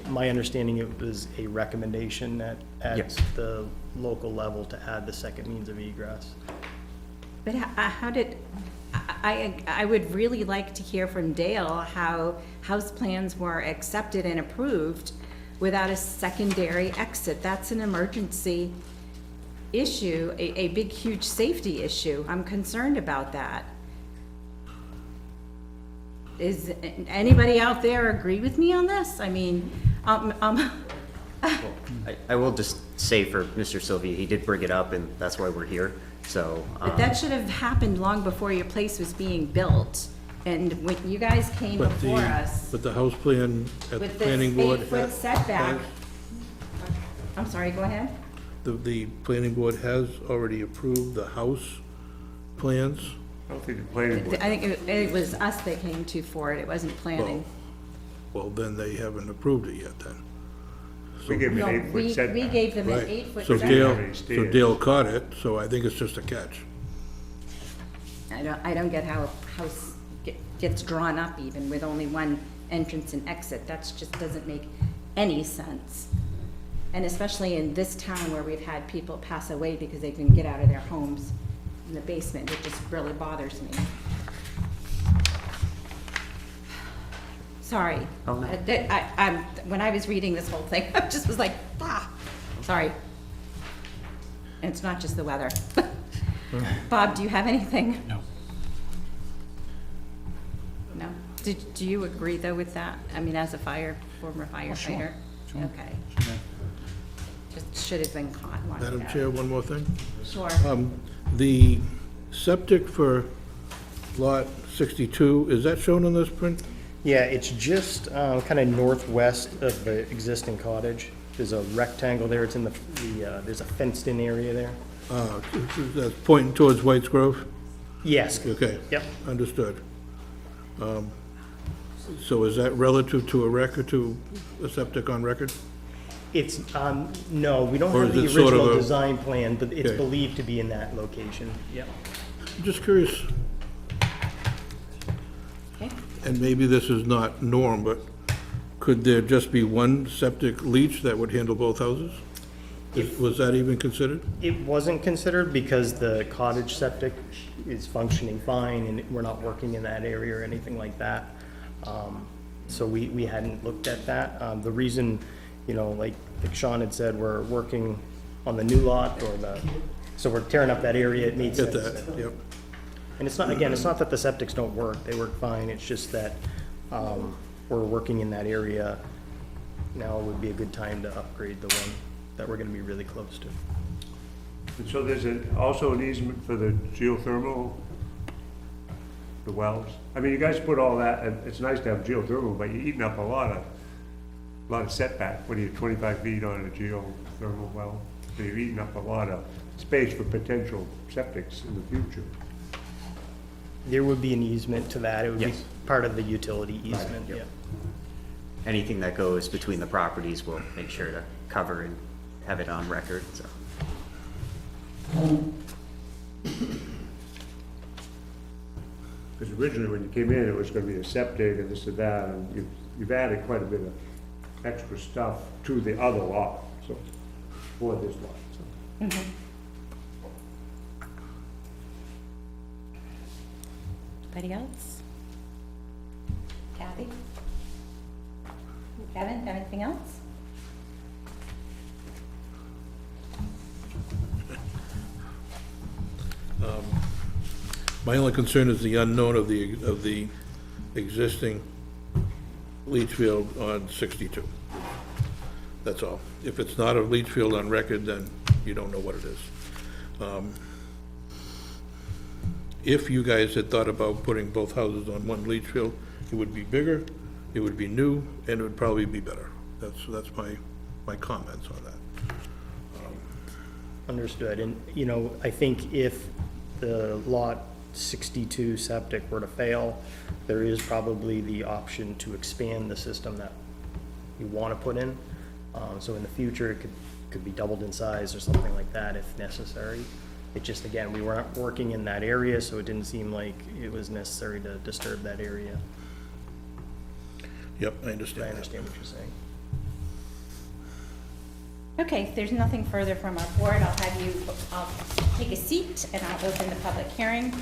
My understanding, it was a recommendation at Yes. the local level to add the second means of egress. But how did, I would really like to hear from Dale how house plans were accepted and approved without a secondary exit. That's an emergency issue, a big, huge safety issue. I'm concerned about that. Is anybody out there agree with me on this? I mean, I will just say for Mr. Sylvia, he did bring it up, and that's why we're here, so. but that should have happened long before your place was being built. And when you guys came But before us. But the house plan at the With planning this board. 8-foot setback. I'm sorry, go ahead. The planning board has already approved the house plans. I don't think the planning board. I think it was us that came to for it, it wasn't planning. Well, then they haven't approved it yet then. We gave him No, an 8-foot we setback. gave them an Right. 8-foot So setback. Dale, Setback. so Dale caught it, so I think it's just a catch. I don't get how a house gets drawn up even with only one entrance and exit. That's just doesn't make any sense. And especially in this town where we've had people pass away because they couldn't get out of their homes in the basement, it just really bothers me. Sorry. Oh, no. When I was reading this whole thing, I just was like, sorry. And it's not just the weather. Bob, do you have anything? No. No? Do you agree though with that? I mean, as a former firefighter? sure. Okay. Just should have been caught. Madam Chair, one more thing. Sure. The septic for lot 62, is that shown on this print? Yeah, it's just kind of northwest of the existing cottage. There's a rectangle there, it's in there's a fenced-in area there. That's pointing towards White's Grove? Yes. Okay. Yep. Understood. So is that relative to a record, to a septic on record? It's, no, we don't Or have is the it sort of original a- design plan, but it's Okay. believed to be in that location. Yep. I'm just curious, Okay. and maybe this is not norm, but could there just be one septic leach that would handle both houses? Was that even considered? It wasn't considered because the cottage septic is functioning fine and we're not working in that area or anything like that. So we hadn't looked at that. The reason, like Sean had said, we're working on the new lot so we're tearing up that area, it made Get sense. that, yep. And it's not, again, it's not that the septics don't work, they work fine, it's just that, we're working in that area. Now would be a good time to upgrade the one that we're gonna be really close to. And so there's also an easement for the geothermal, the wells? I mean, you guys put all that, and it's nice to have geothermal, but you're eating up a lot of setback. What are you, 25 feet on a geothermal well? So you're eating up a lot of space for potential septics in the future. There would be an easement to that, it would be Yes. part of the utility easement, Yep. yeah. Anything that goes between the properties, we'll make sure to cover and have it on record, so. Because originally when you came in, it was gonna be a septic and this and that, and you've added quite a bit of extra stuff to the other lot, so, for this lot, so. Anybody else? Kathy? Kevin, got anything else? My only concern is the unknown of the existing leach field on 62. That's all. If it's not a leach field on record, then you don't know what it is. If you guys had thought about putting both houses on one leach field, it would be bigger, it would be new, and it would probably be better. That's my comments on that. Understood, and, I think if the lot 62 septic were to fail, there is probably the option to expand the system that you want to put in. So in the future, it could be doubled in size or something like that if necessary. It just, again, we weren't working in that area, so it didn't seem like it was necessary to disturb that area. Yep, I But I understand that. understand what you're saying. Okay, if there's nothing further from our board, I'll take a seat and I'll open the public hearing.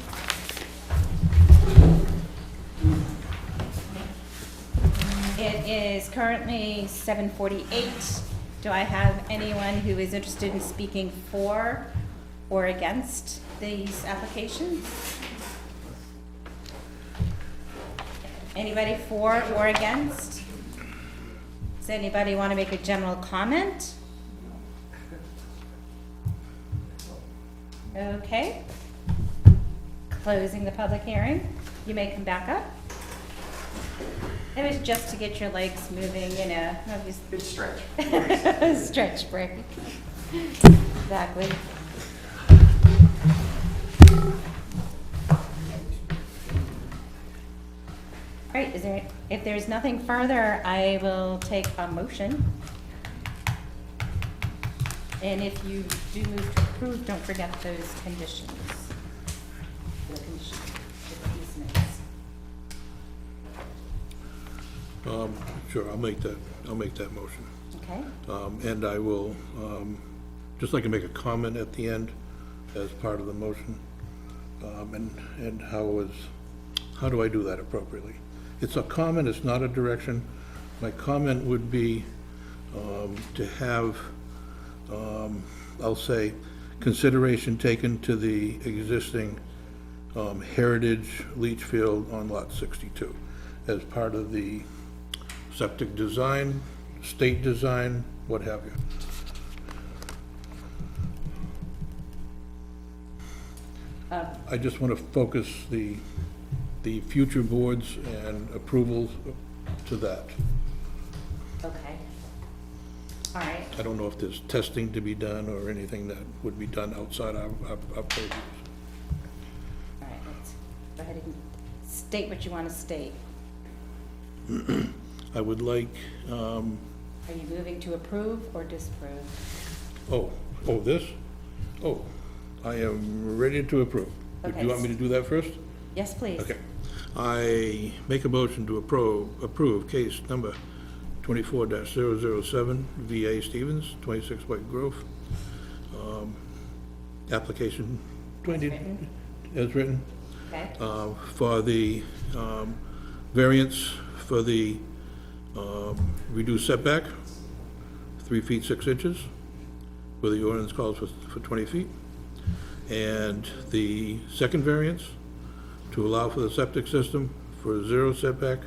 It is currently 7:48. Do I have anyone who is interested in speaking for or against these applications? Anybody for or against? Does anybody want to make a general comment? Okay. Closing the public hearing. You may come back up. It was just to get your legs moving, Good stretch. stretch break. Exactly. All right, if there's nothing further, I will take a motion. And if you do move to approve, don't forget those conditions. The conditions, the easements. Sure, I'll make that motion. Okay, And I will, just like to make a comment at the end as part of the motion. And how do I do that appropriately? It's a comment, it's not a direction. My comment would be to have, I'll say, consideration taken to the existing heritage leach field on lot 62 as part of the septic design, state design, what have you. I just want to focus the future boards and approvals to that. okay. All right, I don't know if there's testing to be done or anything that would be done outside our purview. all right, let's go ahead and state what you want to state. I would like, Are you moving to approve or disapprove? this? Oh, I am ready to approve. Would you Okay. want me to do that first? Yes, please. Okay. I make a motion to approve case number 24-007, VA Stevens, 26 White Grove. Application 20, written. as written, Okay, for the variance for the reduced setback, 3 feet 6 inches, where the ordinance calls for 20 feet. And the second variance to allow for the septic system for 0 setback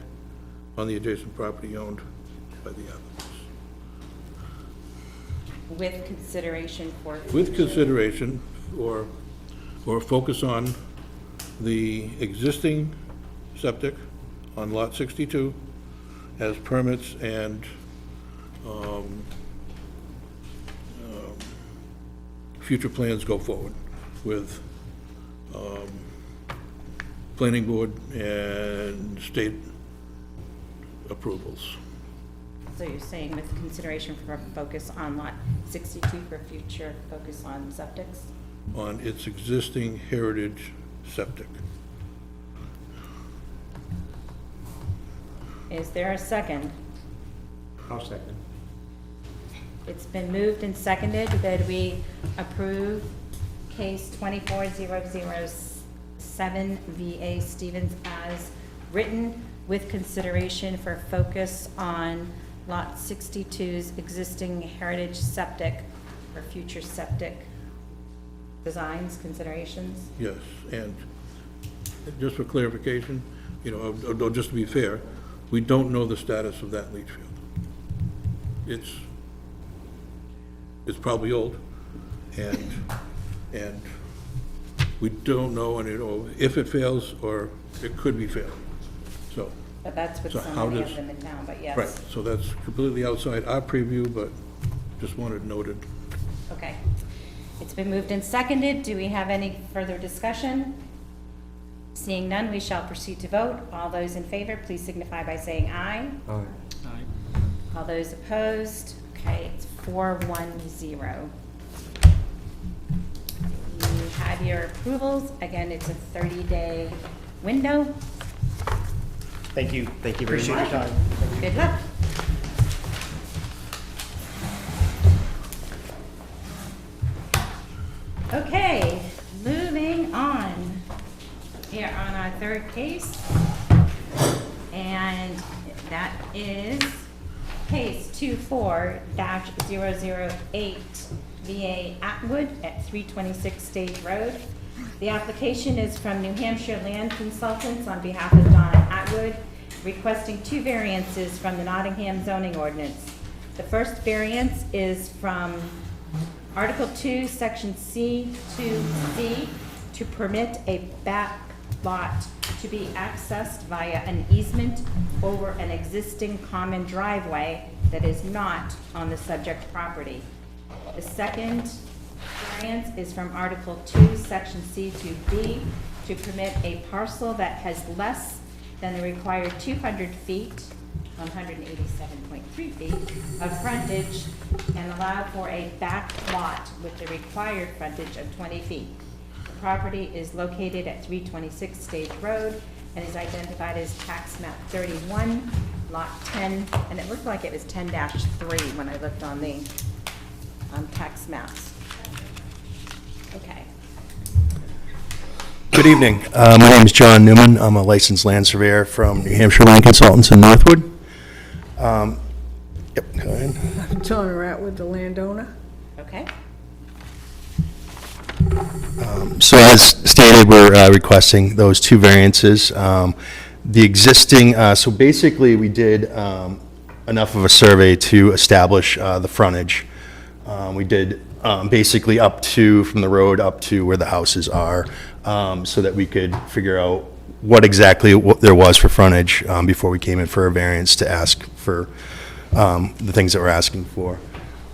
on the adjacent property owned by the applicants. with consideration for. With consideration or focus on the existing septic on lot 62 as permits and future plans go forward with planning board and state approvals. So you're saying with consideration for a focus on lot 62 for future focus on septics? On its existing heritage septic. Is there a second? I'll second. It's been moved and seconded that we approve case 24007 VA Stevens as written with consideration for focus on lot 62's existing heritage septic for future septic designs, considerations. Yes, and just for clarification, you know, just to be fair, we don't know the status of that leach field. It's probably old, and we don't know, and if it fails, or it could be failing. So, But that's with So so how many does- of them in town, but yes. right, so that's completely outside our preview, but just wanted noted. Okay. It's been moved and seconded. Do we have any further discussion? Seeing none, we shall proceed to vote. All those in favor, please signify by saying aye. Aye. All those opposed, okay, it's 4-1-0. You have your approvals. Again, it's a 30-day window. Thank you. Thank you very Appreciate much. your time. Good luck. Okay, moving on. Here on our third case. And that is case 24-008 VA Atwood at 326 Stage Road. The application is from New Hampshire Land Consultants on behalf of Donna Atwood, requesting 2 variances from the Nottingham zoning ordinance. The first variance is from Article 2, Section C2C, to permit a back lot to be accessed via an easement over an existing common driveway that is not on the subject property. The second variance is from Article 2, Section C2B, to permit a parcel that has less than the required 200 feet, 187.3 feet, of frontage and allow for a back lot with the required frontage of 20 feet. The property is located at 326 Stage Road and is identified as tax map 31, lot 10, and it looked like it was 10-3 when I looked on the tax maps. Okay. Good evening. My name is John Newman. I'm a licensed land surveyor from New Hampshire Land Consultants in Northwood. Yep, go ahead. Tony Ratwood, the landowner. Okay. So as stated, we're requesting those two variances. The existing, so basically, we did enough of a survey to establish the frontage. We did basically up to, from the road up to where the houses are, so that we could figure out what exactly there was for frontage before we came in for a variance to ask for the things that we're asking for.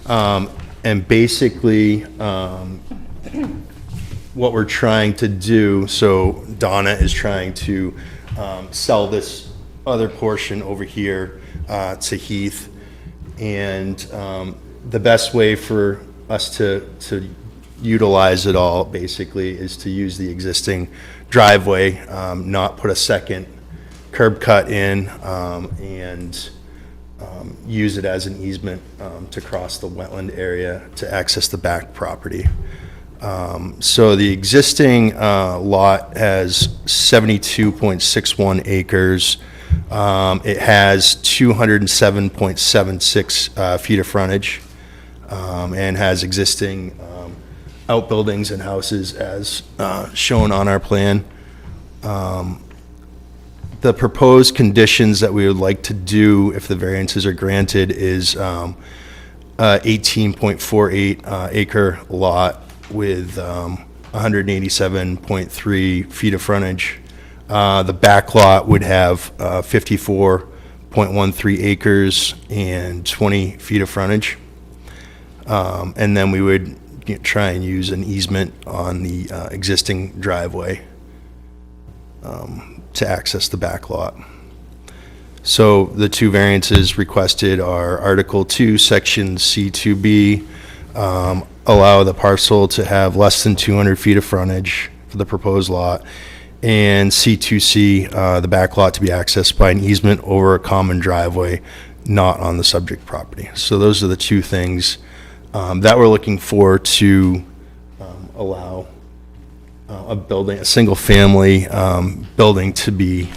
And basically, what we're trying to do, so Donna is trying to sell this other portion over here to Heath. And the best way for us to utilize it all, basically, is to use the existing driveway, not put a second curb cut in, and use it as an easement to cross the wetland area to access the back property. So the existing lot has 72.61 acres. It has 207.76 feet of frontage, and has existing outbuildings and houses as shown on our plan. The proposed conditions that we would like to do if the variances are granted is 18.48 acre lot with 187.3 feet of frontage. The back lot would have 54.13 acres and 20 feet of frontage. And then we would try and use an easement on the existing driveway to access the back lot. So the two variances requested are Article 2, Section C2B, allow the parcel to have less than 200 feet of frontage for the proposed lot, and C2C, the back lot to be accessed by an easement over a common driveway not on the subject property. So those are the two things that we're looking for to allow a building, a single-family building to be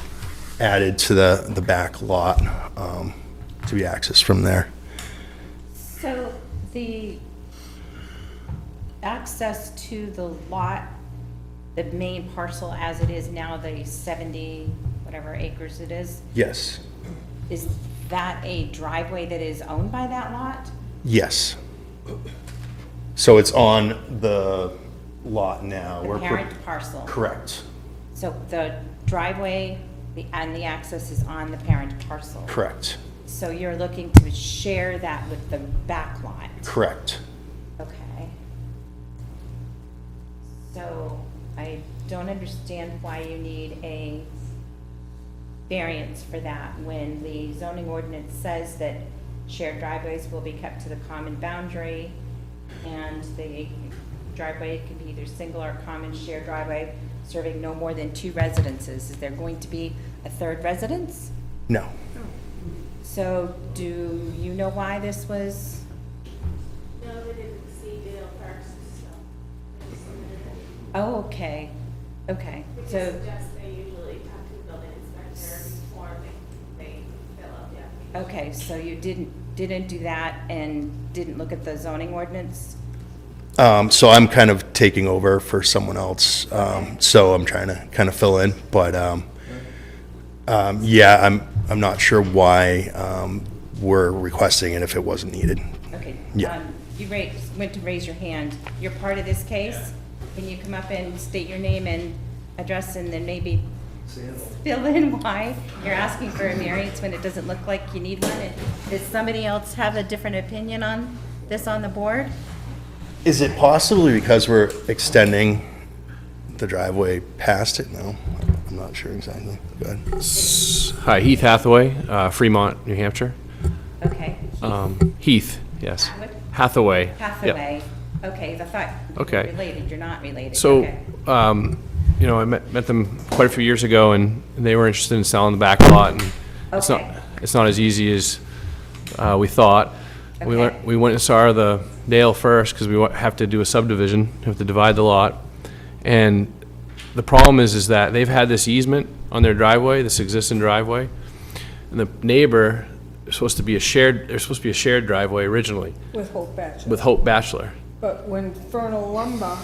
added to the back lot to be accessed from there. So the access to the lot, the main parcel as it is now, the 70, whatever acres it is that a driveway that is owned by that lot? Yes. So it's on the lot now. The parent parcel? Correct. So the driveway and the access is on the parent parcel? Correct. So you're looking to share that with the back lot? Correct. Okay. So I don't understand why you need a variance for that when the zoning ordinance says that shared driveways will be kept to the common boundary, and the driveway can be either single or common shared driveway serving no more than 2 residences. Is there going to be a third residence? No. So do you know why this was? No, they didn't see Dale first, so they submitted it. Oh, okay, okay. So, they usually talk to the building inspector before they fill out the application. okay, so you didn't do that and didn't look at the zoning ordinance? So I'm kind of taking over for someone else, so I'm trying to kind of fill in, but, yeah, I'm not sure why, we're requesting it if it wasn't needed. Okay. Yeah. You went to raise your hand. You're part of this case? Can you come up and state your name and address, and then maybe fill in why you're asking for a variance when it doesn't look like you need one? And does somebody else have a different opinion on this on the board? Is it possibly because we're extending the driveway past it? No, I'm not sure exactly. Go ahead. Hi, Heath Hathaway, Fremont, New Hampshire. Okay. Heath, yes. What? Hathaway. Yep. Hathaway. Okay, I thought you were Okay. related. You're not related. So, Okay. I met them quite a few years ago, and they were interested in selling the back lot, and it's not, Okay. it's not as easy as we thought. Okay. We went and saw the Dale first, because we have to do a subdivision, have to divide the lot. And the problem is that they've had this easement on their driveway, this existing driveway, and the neighbor is supposed to be a shared, there's supposed to be a shared driveway originally With Hope Bachelor. with Hope Bachelor. But when Fernal Lumber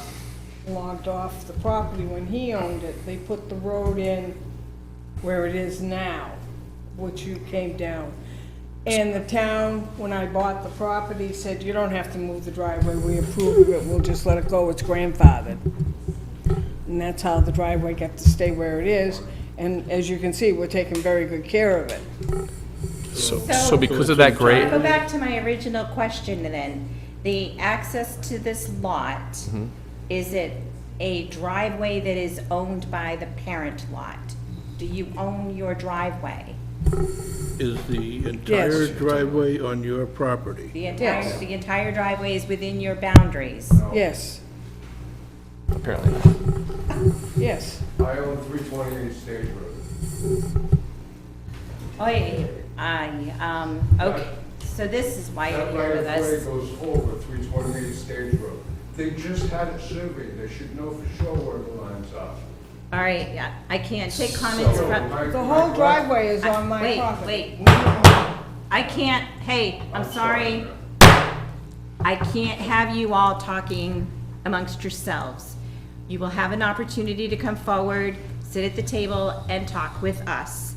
logged off the property, when he owned it, they put the road in where it is now, which you came down. And the town, when I bought the property, said, you don't have to move the driveway, we approve of it, we'll just let it go, it's grandfathered. And that's how the driveway got to stay where it is, and as you can see, we're taking very good care of it. So because of that grade, Go back to my original question then. The access to this lot, Mm-hmm. is it a driveway that is owned by the parent lot? Do you own your driveway? Is the entire Yes. driveway on your property? Yes. The entire driveway is within your boundaries? Yes, apparently, yes. I own 328 Stage Road. Okay, so this is why you're That here right with of way us. goes over 328 Stage Road. They just had it surveyed, they should know for sure where the lines are. All right, yeah, I can't take comments So, from. my- The my whole que- driveway is on my property. Wait. I can't, hey, I'm sorry. I can't have you all talking amongst yourselves. You will have an opportunity to come forward, sit at the table, and talk with us,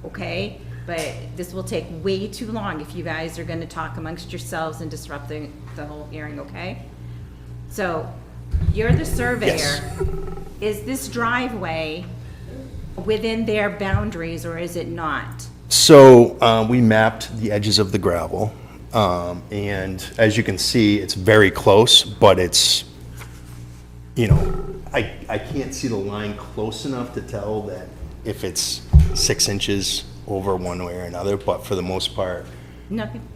okay? But this will take way too long if you guys are gonna talk amongst yourselves and disrupt the whole hearing, okay? So, you're the surveyor. Yes. Is this driveway within their boundaries, or is it not? So we mapped the edges of the gravel, and as you can see, it's very close, but it's, you know, I can't see the line close enough to tell that if it's 6 inches over one way or another, but for the most part,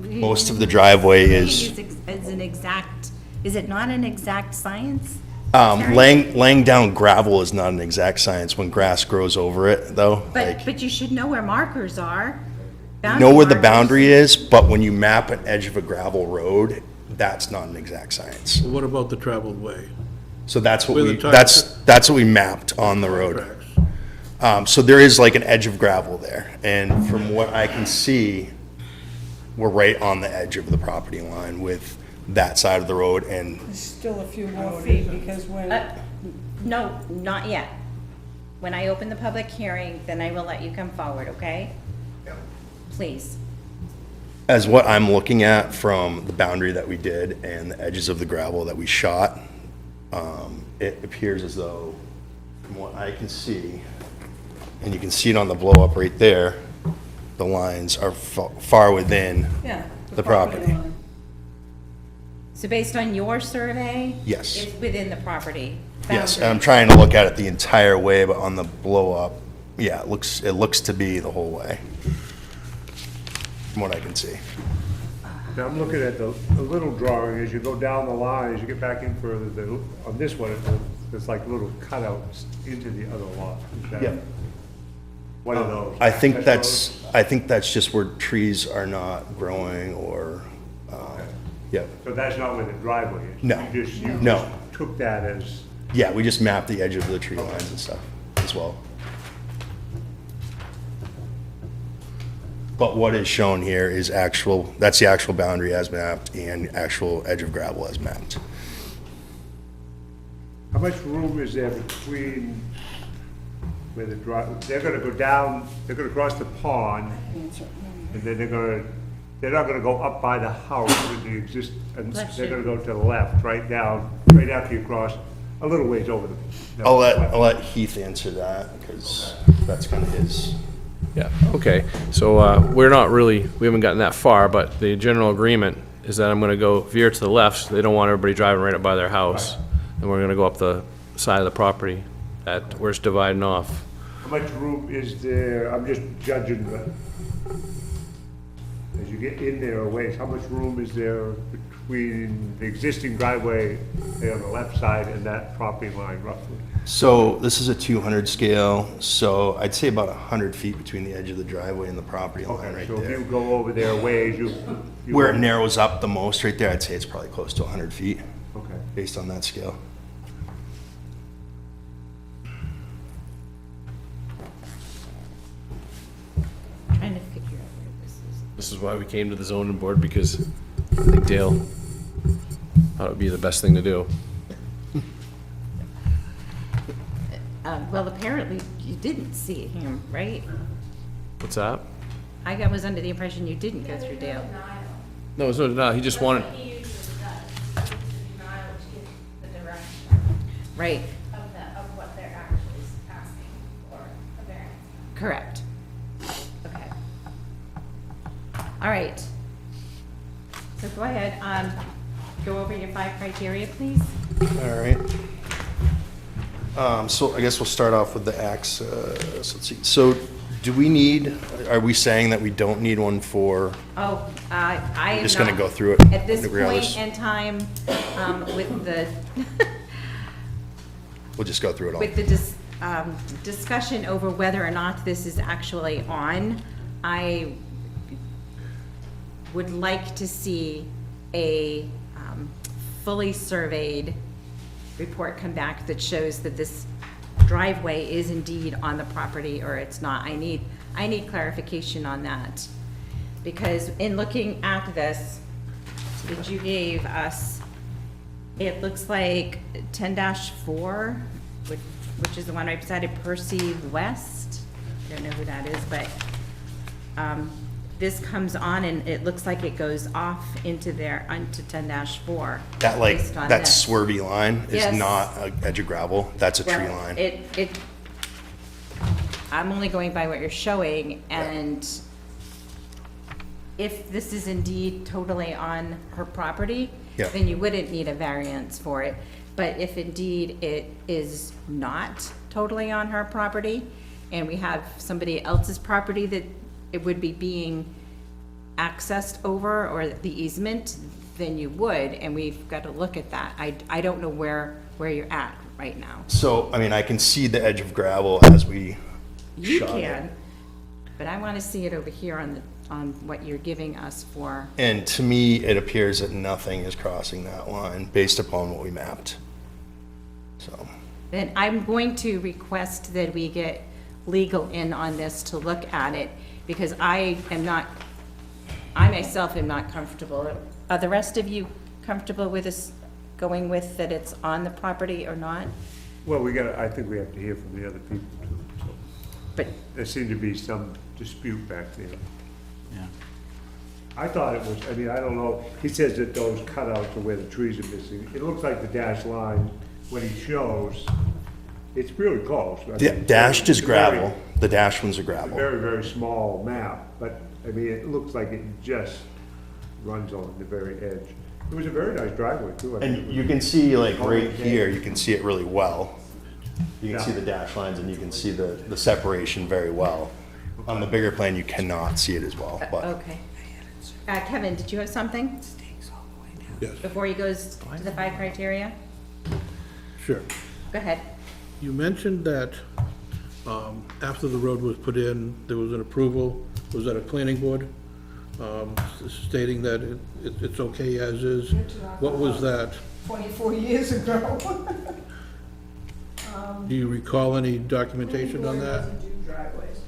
most of the driveway is, Is it not an exact science? laying down gravel is not an exact science when grass grows over it, though. Like, But you should know where markers are. know where the boundary is, but when you map an edge of a gravel road, that's not an exact science. What about the traveled way? So that's what Where the we, tire- that's what we mapped on the road. Tracks. So there is like an edge of gravel there, and from what I can see, we're right on the edge of the property line with that side of the road, and There's still a few more feet, because when, No, not yet. When I open the public hearing, then I will let you come forward, okay? Please. as what I'm looking at from the boundary that we did and the edges of the gravel that we shot, it appears as though, from what I can see, and you can see it on the blow-up right there, the lines are far within yeah. the property. line. So based on your survey? Yes. It's within the property Yes, and I'm boundary. trying to look at it the entire way, but on the blow-up, yeah, it looks to be the whole way, from what I can see. Now, I'm looking at the little drawing, as you go down the line, as you get back in further, on this one, there's like little cutouts into the other lot. Is that Yeah. One of those. I think Access that's just where trees are not growing or, yeah. road? So that's not where the driveway is? No. You No. just took that as, Yeah, we just mapped the edge of the tree lines and stuff as well. But what is shown here is that's the actual boundary as mapped and actual edge of gravel as mapped. how much room is there between where the they're gonna go down, they're gonna cross the pond, and then they're not gonna go up by the house with the and Bless they're you. gonna go to the left, right after you cross, a little ways over the. I'll let Heath answer that because that's kind of his. yeah, okay. So we haven't gotten that far, but the general agreement is that I'm gonna go veer to the left, so they don't want everybody driving right up by their house. And we're gonna go up the side of the property where it's dividing off. How much room is there, I'm just judging, but as you get in there a ways, how much room is there between the existing driveway on the left side and that property line roughly? So this is a 200 scale, so I'd say about 100 feet between the edge of the driveway and the property line Okay, right so if you there. go over there ways, you. Where it narrows up the most right there, I'd say it's probably close to 100 feet, Okay. based on that scale. Trying to figure out where this is. This is why we came to the zoning board, because I think Dale thought it would be the best thing to do. Well, apparently you didn't see him, right? What's that? I was under the impression you didn't go through Dale. No, it's no, he just wanted, Right, Of what they're actually asking for a variance. correct. Okay. All right. So go ahead, go over your 5 criteria, please. All right. So I guess we'll start off with the access. Let's see. So do we need, are we saying that we don't need one for, Oh, I am just gonna not- go through it At this regardless? point in time, with the, we'll just go through it all? with the discussion over whether or not this is actually on, I would like to see a fully surveyed report come back that shows that this driveway is indeed on the property or it's not. I need clarification on that. Because in looking at this, that you gave us, it looks like 10-4, which is the one right beside it, Percy West. I don't know who that is, but this comes on and it looks like it goes off into there, onto 10-4. That like, based on that this. swervy line is Yes. not a edge of gravel, that's a tree Well, line. I'm only going by what you're showing, and if this is indeed totally on her property, Yeah. then you wouldn't need a variance for it. But if indeed it is not totally on her property, and we have somebody else's property that it would be being accessed over, or the easement, then you would, and we've got to look at that. I don't know where you're at right now. So, I mean, I can see the edge of gravel as we You shot it. can, but I want to see it over here on what you're giving us for. And to me, it appears that nothing is crossing that line based upon what we mapped. So, Then I'm going to request that we get legal in on this to look at it, because I myself am not comfortable. Are the rest of you comfortable with us going with that it's on the property or not? Well, I think we have to hear from the other people too. So But there seemed to be some dispute back there. Yeah. I thought it was, I mean, I don't know, he says that those cutouts are where the trees are missing. It looks like the dashed line, what he shows, it's really close. I mean, dashed is it's a very- gravel, the dashed ones are It's a gravel. very, very small map, but, I mean, it looks like it just runs on the very edge. It was a very nice driveway too. I think it And was- you can see like Oh, right okay. here, you can see it really well. You can Yeah. see the dash lines and you can see the separation very well. On the bigger plan, you cannot see it as well, but Okay. Kevin, did you have something Yes, before he goes to the 5 criteria? sure. Go ahead. You mentioned that after the road was put in, there was an approval, was that a planning board? Stating that it's okay as is. What was that? 24 years ago. Do you recall any documentation on that? Doesn't do driveways.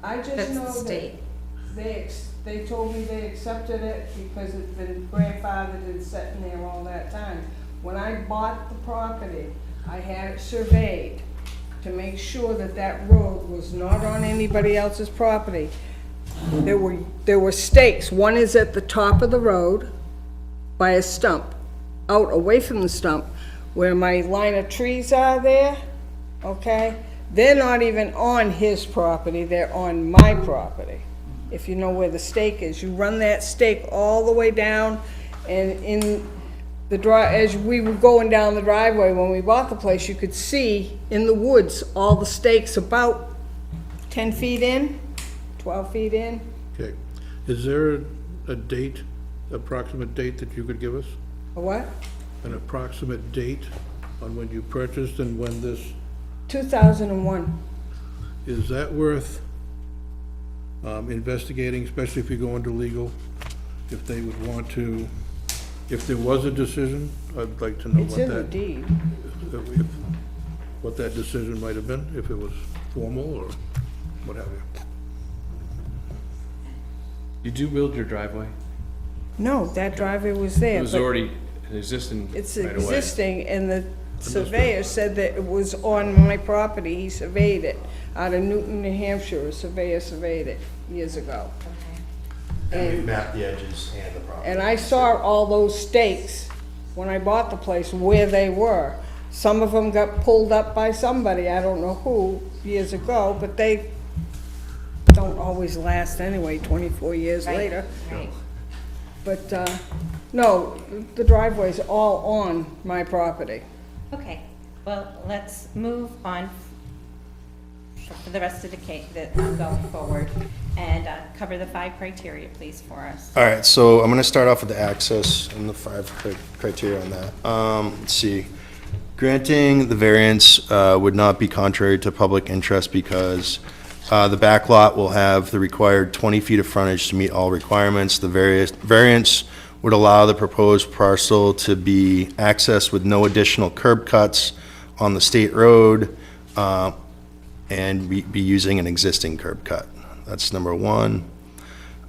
I just That's the know that state. they told me they accepted it because it's been grandfathered and sitting there all that time. When I bought the property, I had it surveyed to make sure that that road was not on anybody else's property. There were stakes. One is at the top of the road by a stump, out away from the stump, where my line of trees are there, okay? They're not even on his property, they're on my property. If you know where the stake is, you run that stake all the way down, and in the as we were going down the driveway when we bought the place, you could see in the woods, all the stakes about 10 feet in, 12 feet in. Okay. Is there a date approximate date that you could give us? A what? An approximate date on when you purchased and when this, 2001. is that worth investigating, especially if you go into legal? If they would want to, if there was a decision, I'd like to know It's what in the that, deed. if- what that decision might have been, if it was formal or what have you. Did you build your driveway? No, that driveway was there. It was but already existing It's right away. existing, and the surveyor said that it was on my property. He surveyed it out of Newton, New Hampshire. A surveyor surveyed it years ago. And we mapped the edges and the property. And I saw all those stakes when I bought the place, where they were. Some of them got pulled up by somebody, I don't know who, years ago, but they don't always last anyway, 24 years Right, later. right. But, no, the driveway's all on my property. Okay, well, let's move on for the rest of the case, going forward, and cover the 5 criteria, please, for us. All right, so I'm gonna start off with the access and the 5 criteria on that. Let's see. Granting the variance would not be contrary to public interest because the back lot will have the required 20 feet of frontage to meet all requirements. The variance would allow the proposed parcel to be accessed with no additional curb cuts on the state road and be using an existing curb cut. That's number 1.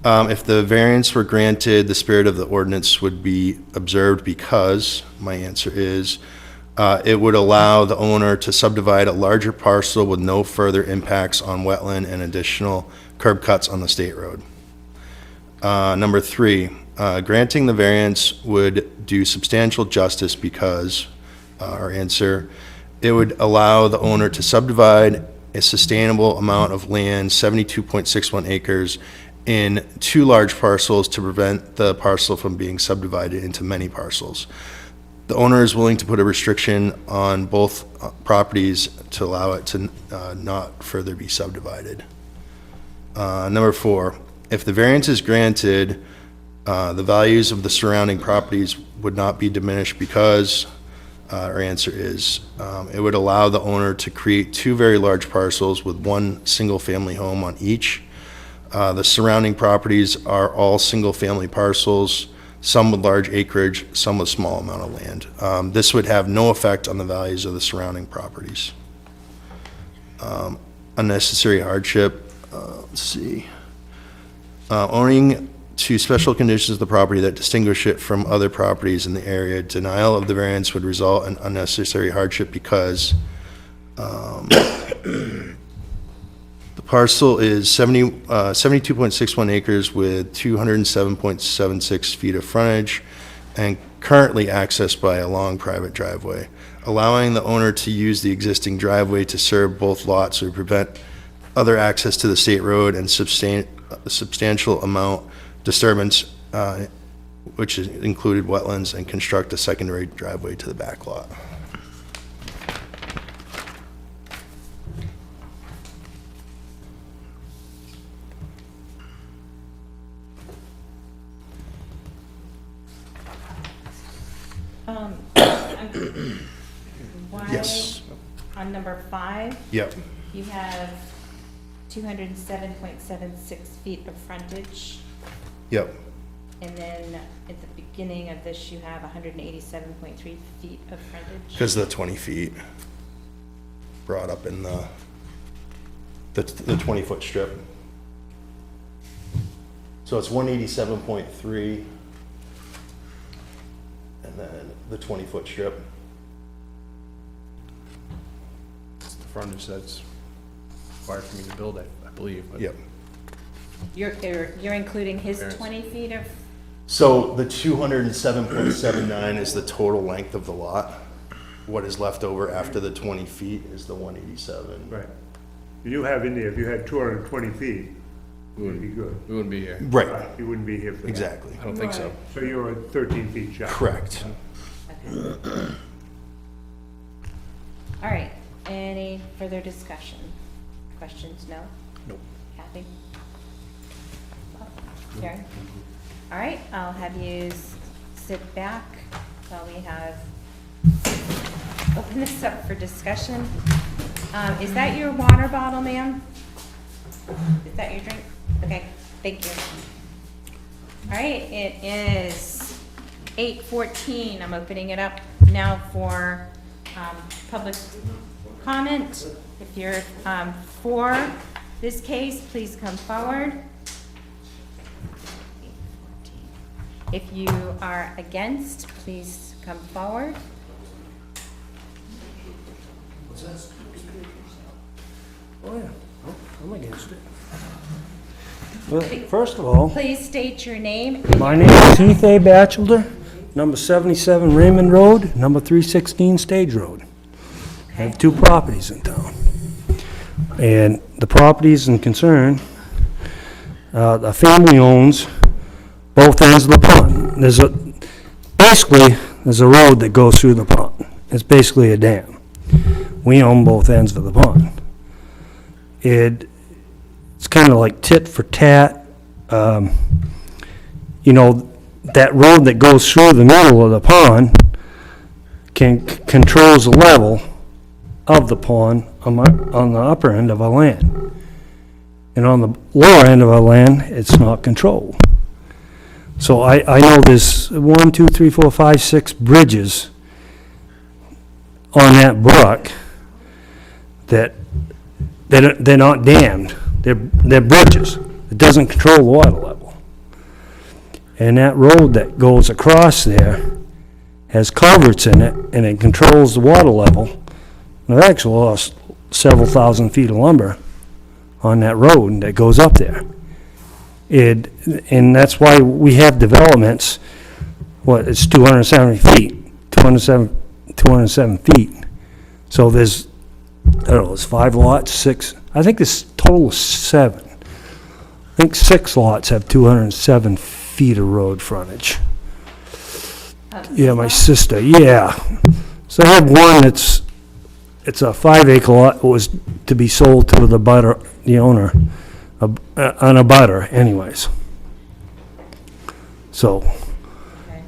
If the variance were granted, the spirit of the ordinance would be observed because, my answer is, it would allow the owner to subdivide a larger parcel with no further impacts on wetland and additional curb cuts on the state road. Number 3, granting the variance would do substantial justice because, our answer, it would allow the owner to subdivide a sustainable amount of land, 72.61 acres, in 2 large parcels to prevent the parcel from being subdivided into many parcels. The owner is willing to put a restriction on both properties to allow it to not further be subdivided. Number 4, if the variance is granted, the values of the surrounding properties would not be diminished because, our answer is, it would allow the owner to create 2 very large parcels with 1 single-family home on each. The surrounding properties are all single-family parcels, some with large acreage, some with small amount of land. This would have no effect on the values of the surrounding properties. Unnecessary hardship, let's see. Owning to special conditions of the property that distinguish it from other properties in the area, denial of the variance would result in unnecessary hardship because the parcel is 72.61 acres with 207.76 feet of frontage and currently accessed by a long private driveway. Allowing the owner to use the existing driveway to serve both lots would prevent other access to the state road and substantial amount disturbance, which included wetlands, and construct a secondary driveway to the back lot. Why, Yes. on number 5, Yep. you have 207.76 feet of frontage, Yep. and then at the beginning of this, you have 187.3 feet of frontage. Because of the 20 feet brought up in the 20-foot strip. So it's 187.3 and then the 20-foot strip. It's the frontage that's required for me to build, I believe. but- Yep. You're including his Variance. 20 feet of, So the 207.79 is the total length of the lot. What is left over after the 20 feet is the 187. Right. You have in there, if you had 220 feet, it would be good. We wouldn't be here. Right, You wouldn't be here for that. exactly. I don't think so. So you're at 13 feet shy. Correct. okay. All right, any further discussion? Questions, no? Nope. Kathy? Karen? All right, I'll have you sit back while we have, open this up for discussion. Is that your water bottle, ma'am? Is that your drink? Okay, thank you. All right, it is 8:14. I'm opening it up now for public comment. If you're for this case, please come forward. If you are against, please come forward. Oh, yeah, I'm against it. Well, first of all, Please state your name. my name is Heath A. Batchelder, number 77 Raymond Road, number 316 Stage Road. I have 2 properties in town. And the properties in concern, the family owns both ends of the pond. Basically, there's a road that goes through the pond. It's basically a dam. We own both ends of the pond. It's kind of like tit for tat. You know, that road that goes through the middle of the pond controls the level of the pond on the upper end of our land. And on the lower end of our land, it's not controlled. So I know there's 1, 2, 3, 4, 5, 6 bridges on that brook that they're not dammed. They're bridges. It doesn't control the water level. And that road that goes across there has culverts in it, and it controls the water level. And I've actually lost several thousand feet of lumber on that road that goes up there. And that's why we have developments, it's 270 feet, 207 feet. So there's, I don't know, it's 5 lots, 6, I think this total is 7. I think 6 lots have 207 feet of road frontage. Yeah, my sister, yeah. So I have one it's a 5-acre lot, it was to be sold to the owner, on a butter anyways. So, Okay.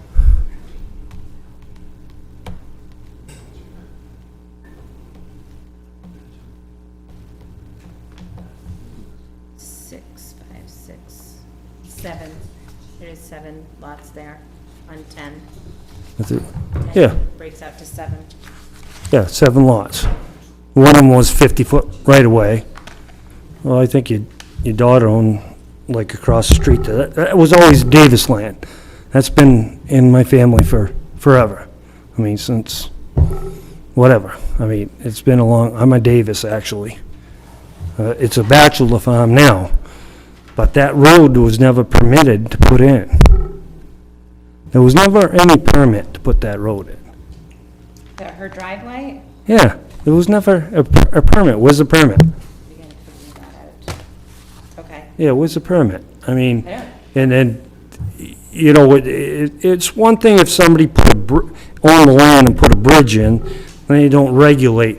Six, 5, 6, 7. There's 7 lots there on 10. that's it. 10 Yeah. Breaks out to 7. Yeah, 7 lots. One of them was 50-foot right-of-way. Well, I think your daughter owned, like, across the street there. That was always Davis land. That's been in my family for forever. I mean, since, whatever. I mean, it's been I'm a Davis, actually. It's a bachelor farm now, but that road was never permitted to put in. There was never any permit to put that road in. Her driveway? Yeah, there was never a permit. Where's the permit? We gotta figure that out. Okay. Yeah, where's the permit? I mean, I don't- and then, you know, it's one thing if somebody own the land and put a bridge in, then you don't regulate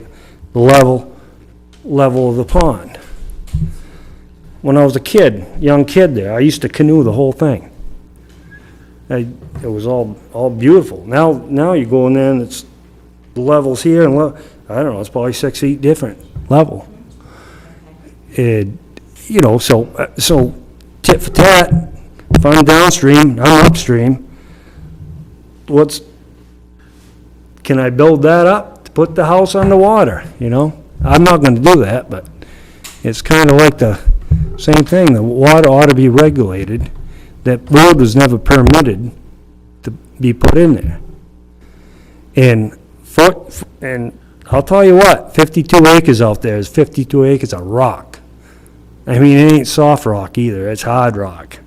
the level of the pond. When I was a young kid there, I used to canoe the whole thing. It was all beautiful. Now you go in there and it's the levels here and I don't know, it's probably 6 feet different level. You know, so tit for tat, if I'm downstream, I'm upstream, can I build that up to put the house underwater, you know? I'm not gonna do that, but it's kinda like the same thing, the water ought to be regulated. That road was never permitted to be put in there. And I'll tell you what, 52 acres out there is 52 acres of rock. I mean, it ain't soft rock either, it's hard rock.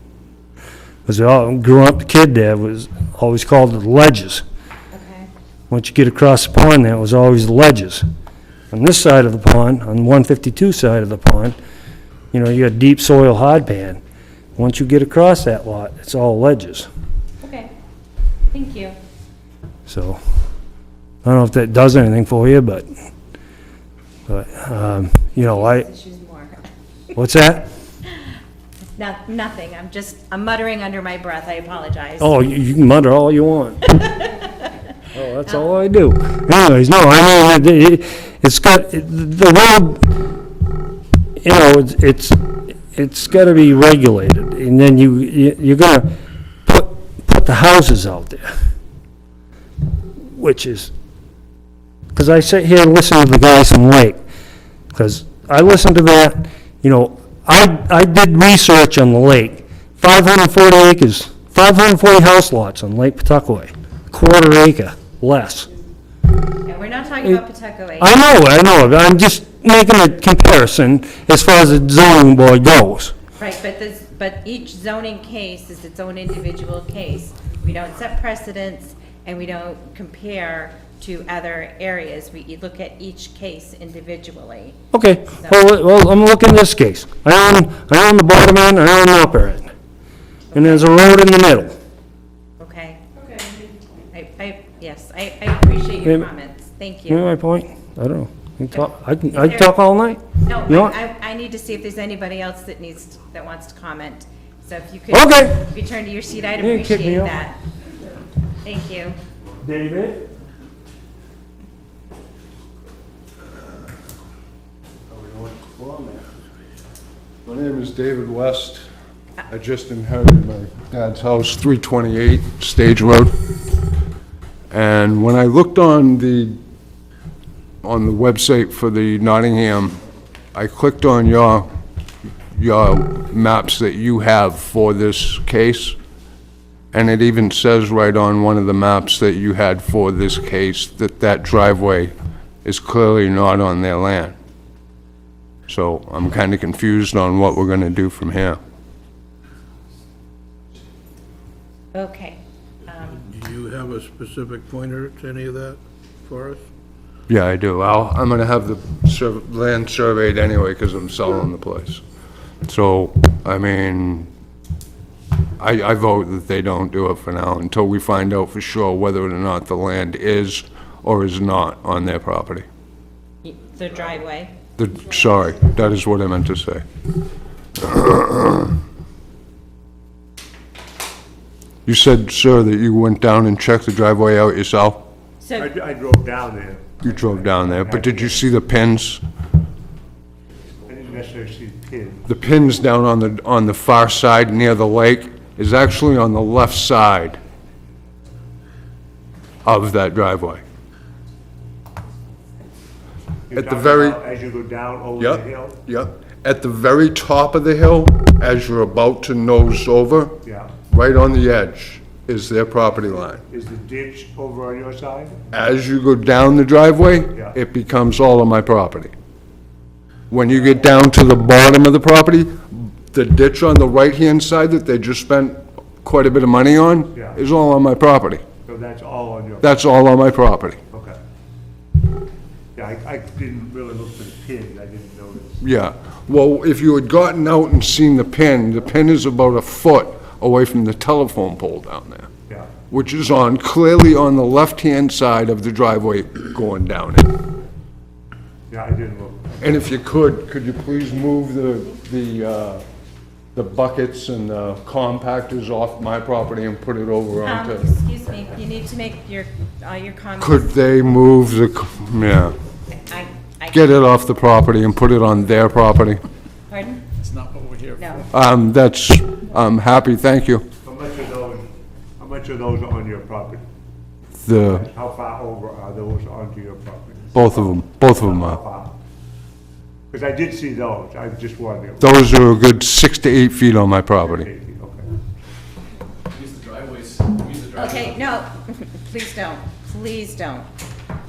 Because growing up, the kid there was always called the ledges. Okay. Once you get across the pond there, it was always the ledges. On this side of the pond, on 152 side of the pond, you know, you got deep soil hard pan. Once you get across that lot, it's all ledges. Okay. Thank you. So, I don't know if that does anything for you, but you know, Issues more. what's that? Nothing, I'm muttering under my breath, I apologize. Oh, you can mutter all you want. Oh, that's all I do. Anyways, no, I mean, it's got, the road, you know, it's gotta be regulated, and then you're gonna put the houses out there, which is, because I sit here and listen to the guys from Lake, because I listened to that, you know, I did research on the lake, 540 acres, 540 house lots on Lake Pawtuckaway, quarter acre, less. Yeah, we're not talking about Pawtuckaway. I know, but I'm just making a comparison as far as the zoning board goes. Right, but each zoning case is its own individual case. We don't set precedents, and we don't compare to other areas. We look at each case individually. Okay, well, I'm looking at this case. I own the bottom end, I own the upper end. And there's a road in the middle. Okay? Yes, I appreciate your Yeah. comments. Thank You know you. my point? I don't know. I can talk all night. No, You know what? I need to see if there's anybody else that wants to comment. So if you could. Okay. If you turn to your seat, I'd You can kick me appreciate off. that. Thank you. David? My name is David West. I just inherited my dad's house, 328 Stage Road. And when I looked on the website for the Nottingham, I clicked on your maps that you have for this case, and it even says right on one of the maps that you had for this case that that driveway is clearly not on their land. So I'm kind of confused on what we're going to do from here. Okay. Do you have a specific pointer to any of that for us? Yeah, I do. I'm going to have the land surveyed anyway because I'm selling the place. So, I mean, I vote that they don't do it for now until we find out for sure whether or not the land is or is not on their property. The driveway. Sorry, that is what I meant to say. You said, sir, that you went down and checked the driveway out yourself? So, I drove down there. You drove down there, but did you see the pins? I didn't necessarily see the pin. The pins down on the far side near the lake is actually on the left side of that driveway. You're At the talking very- about as you go down over the hill? Yep. At the very top of the hill, as you're about to nose over, Yeah. right on the edge, is their property line. Is the ditch over on your side? As you go down the driveway, Yeah. it becomes all of my property. When you get down to the bottom of the property, the ditch on the right-hand side that they just spent quite a bit of money on Yeah. is all on my property. So that's all on your? That's all on my property. Okay. Yeah, I didn't really look for the pin, I didn't notice. Yeah. Well, if you had gotten out and seen the pin is about a foot away from the telephone pole down there, Yeah. which is clearly on the left-hand side of the driveway going down it. Yeah, I didn't look. And if you could you please move the buckets and the compactors off my property and put it over onto? excuse me, you need to make all your comments. Could they move yeah, I get it off the property and put it on their property? Pardon? It's not what we're here No. I'm happy, thank you. How much are those on your property? How far over are those onto your property? Both of them are. Because I did see those, I just wondered. Those are a good 6 to 8 feet on my property. Okay. Use the driveways, Okay, no, please don't, please don't.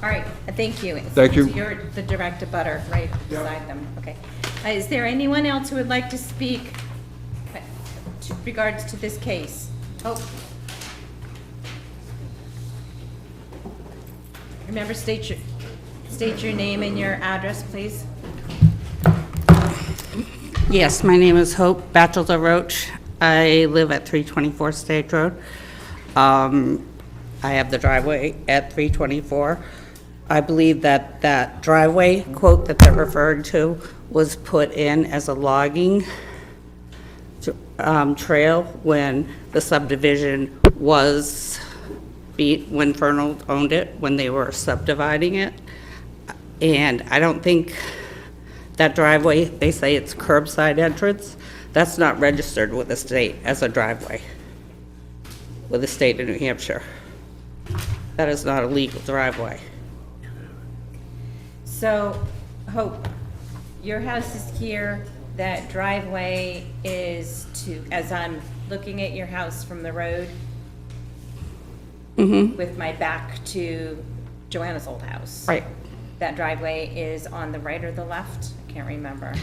All right, thank you. Thank you. So you're the direct abutter right beside them, okay. Is there anyone else who would like to speak regards to this case? Oh. Remember, state your name and your address, please. Yes, my name is Hope Batchelder Roach. I live at 324 Stage Road. I have the driveway at 324. I believe that that driveway quote that they're referring to was put in as a logging trail when the subdivision was, when Fernald owned it, when they were subdividing it. And I don't think that driveway, they say it's curbside entrance, that's not registered with the state as a driveway, with the state of New Hampshire. That is not a legal driveway. So, Hope, your house is here, that driveway is to, as I'm looking at your house from the road, with my back to Joanna's old house. Right. That driveway is on the right or the left? I can't remember.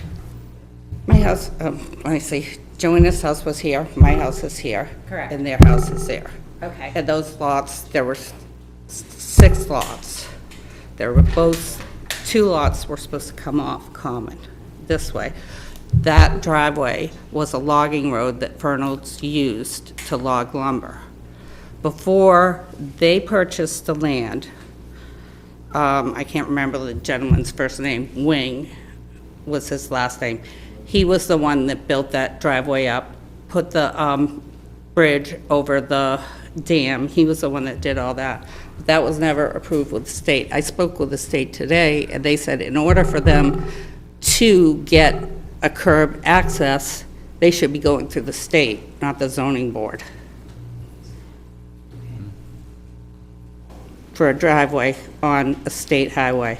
My house, let me see, Joanna's house was here, my house is here. Correct. And their house is there. Okay. And those lots, there were 6 lots. There were both, 2 lots were supposed to come off common this way. That driveway was a logging road that Fernald's used to log lumber. Before they purchased the land, I can't remember the gentleman's first name, Wing was his last name. He was the one that built that driveway up, put the bridge over the dam. He was the one that did all that. That was never approved with the state. I spoke with the state today, and they said in order for them to get a curb access, they should be going through the state, not the zoning board, for a driveway on a state highway.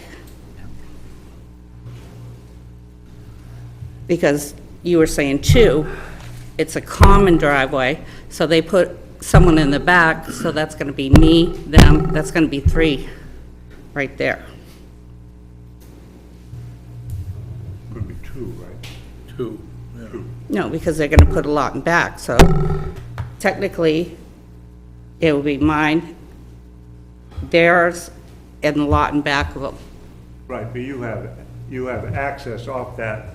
Because you were saying 2, it's a common driveway, so they put someone in the back, so that's gonna be me, them, that's gonna be 3 right there. Could be 2, right? 2, yeah. No, because they're gonna put a lot in back, so technically, it will be mine, theirs, and the lot in back of them. Right, but you have access off that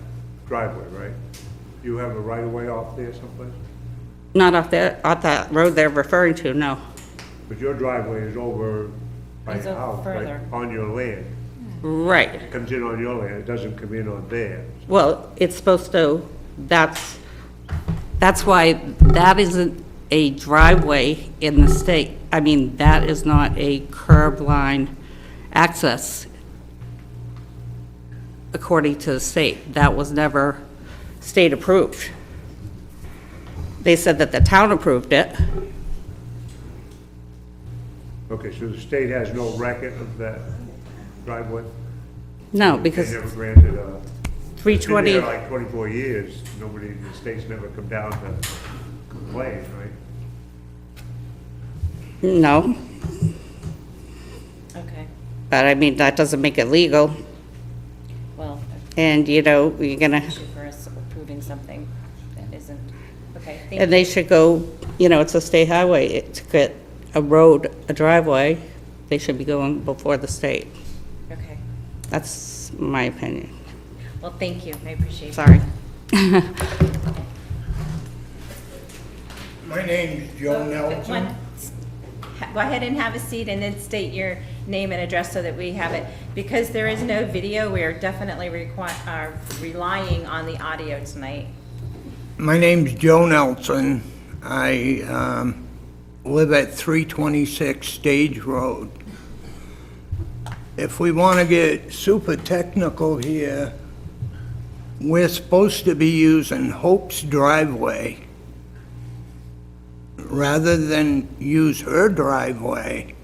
driveway, right? You have a right-of-way off there someplace? Not off that road they're referring to, no. But your driveway is over by It's your over house, right? further. On your land. Right. It comes in on your land, it doesn't come in on theirs. Well, it's supposed to, that's why that isn't a driveway in the state. I mean, that is not a curb line access according to the state. That was never state approved. They said that the town approved it. Okay, so the state has no record of that driveway? No, because They never granted a... 320, Been there like 24 years, nobody, the state's never come down to complain, right? no, Okay, but I mean, that doesn't make it legal. well, And, you know, you're gonna, issue for us approving something that isn't, okay, thank and you. they should go, you know, it's a state highway, to get a road, a driveway, they should be going before the state. Okay, That's my opinion. well, thank you, I appreciate it. Sorry. My name's Joe Nelson. Go ahead and have a seat and then state your name and address so that we have it. Because there is no video, we are definitely relying on the audio tonight. My name's Joe Nelson. I live at 326 Stage Road. If we want to get super technical here, we're supposed to be using Hope's driveway rather than use her driveway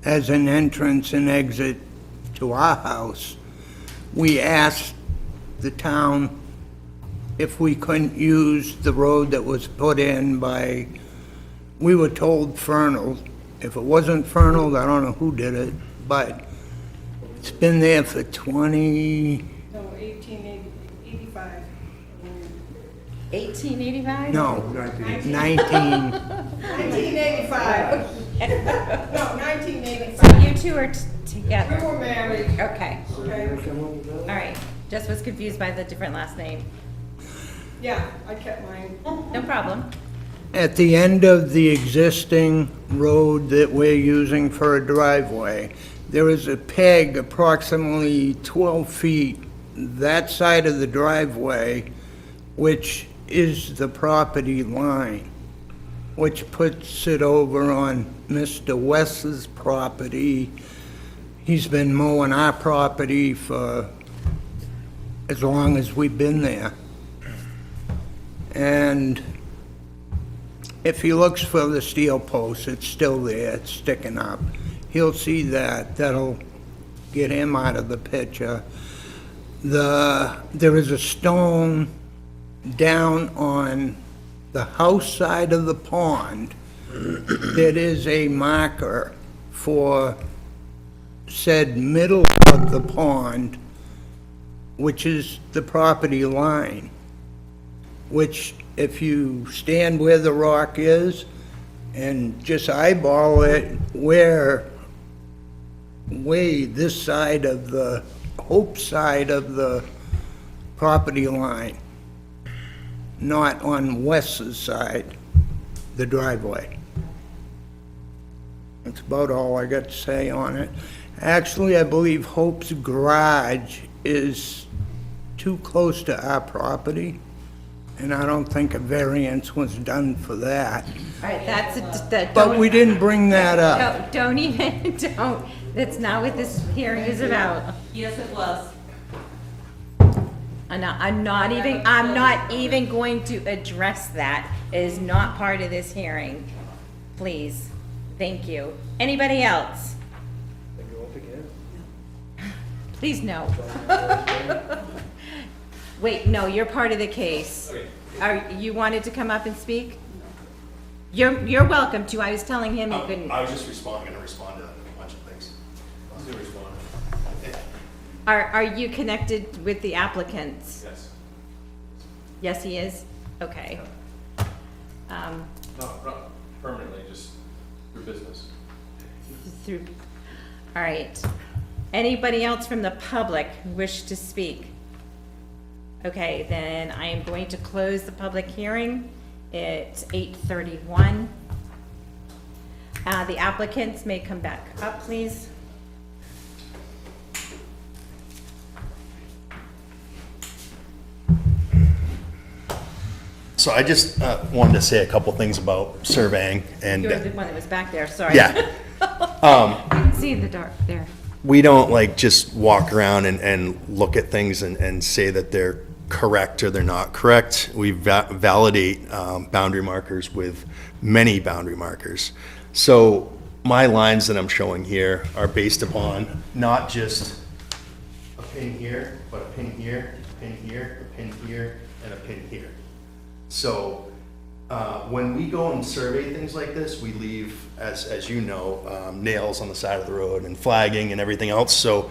as an entrance and exit to our house. We asked the town if we couldn't use the road that was put in by, we were told Fernald. If it wasn't Fernald, I don't know who did it, but it's been there for 20, No, 1885. 1885? no, 19. 1985. No, 1985. So you two are We together? were married, Okay, okay? all right. Just was confused by the different last name. Yeah, I kept mine. No problem. At the end of the existing road that we're using for a driveway, there is a peg approximately 12 feet that side of the driveway, which is the property line, which puts it over on Mr. West's property. He's been mowing our property for as long as we've been there. And if he looks for the steel post, it's still there, it's sticking up. He'll see that, that'll get him out of the picture. There is a stone down on the house side of the pond that is a marker for said middle of the pond, which is the property line, which if you stand where the rock is and just eyeball it, way this side of the, Hope side of the property line, not on West's side, the driveway. That's about all I got to say on it. Actually, I believe Hope's garage is too close to our property, and I don't think a variance was done for that. All right, that. But we didn't bring that up. Don't even, don't, that's not what this hearing is about. Yes, it was. I'm not even going to address that. It is not part of this hearing. Please, thank you. Anybody else? Please, no. Wait, no, you're part of the case. You wanted to come up and speak? You're welcome to. I was telling him he couldn't. I was just gonna respond to a bunch of things. I was gonna respond. Are you connected with the applicants? Yes. Yes, he is? Okay. Not permanently, just through business. Through, all right. Anybody else from the public wish to speak? Okay, then I am going to close the public hearing. It's 8:31. The applicants may come back up, please. So I just wanted to say a couple things about surveying and. You're the one that was back there, sorry. Yeah. I didn't see in the dark there. We don't like just walk around and look at things and say that they're correct or they're not correct. We validate boundary markers with many boundary markers. So my lines that I'm showing here are based upon not just a pin here, but a pin here, a pin here, a pin here, and a pin here. So when we go and survey things like this, we leave, as you know, nails on the side of the road and flagging and everything else. So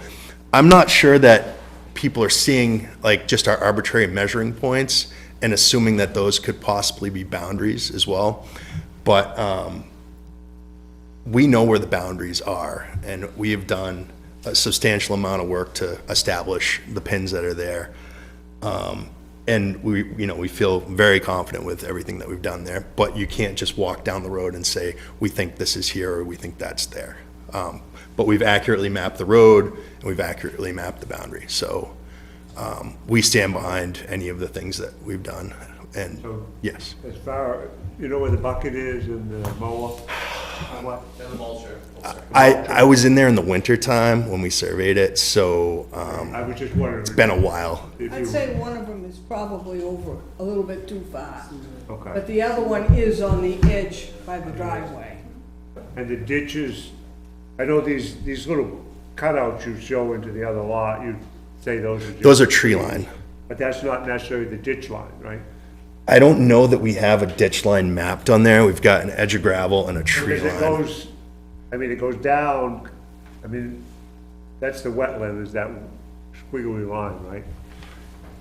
I'm not sure that people are seeing like just our arbitrary measuring points and assuming that those could possibly be boundaries as well. But we know where the boundaries are, and we have done a substantial amount of work to establish the pins that are there. And we feel very confident with everything that we've done there, but you can't just walk down the road and say, we think this is here or we think that's there. But we've accurately mapped the road and we've accurately mapped the boundary. So we stand behind any of the things that we've done. And So- yes. As far, you know where the bucket is and the mower? What? And the mulcher. I was in there in the winter time when we surveyed it, so I was just wondering. it's been a while. If I'd you- say one of them is probably over a little bit too far, Okay. but the other one is on the edge by the driveway. And the ditches, I know these little cutouts you show into the other lot, you say those are just. Those are tree line. But that's not necessarily the ditch line, right? I don't know that we have a ditch line mapped on there. We've got an edge of gravel and a tree Because it line. goes, it goes down, that's the wetland, is that squiggly line, right?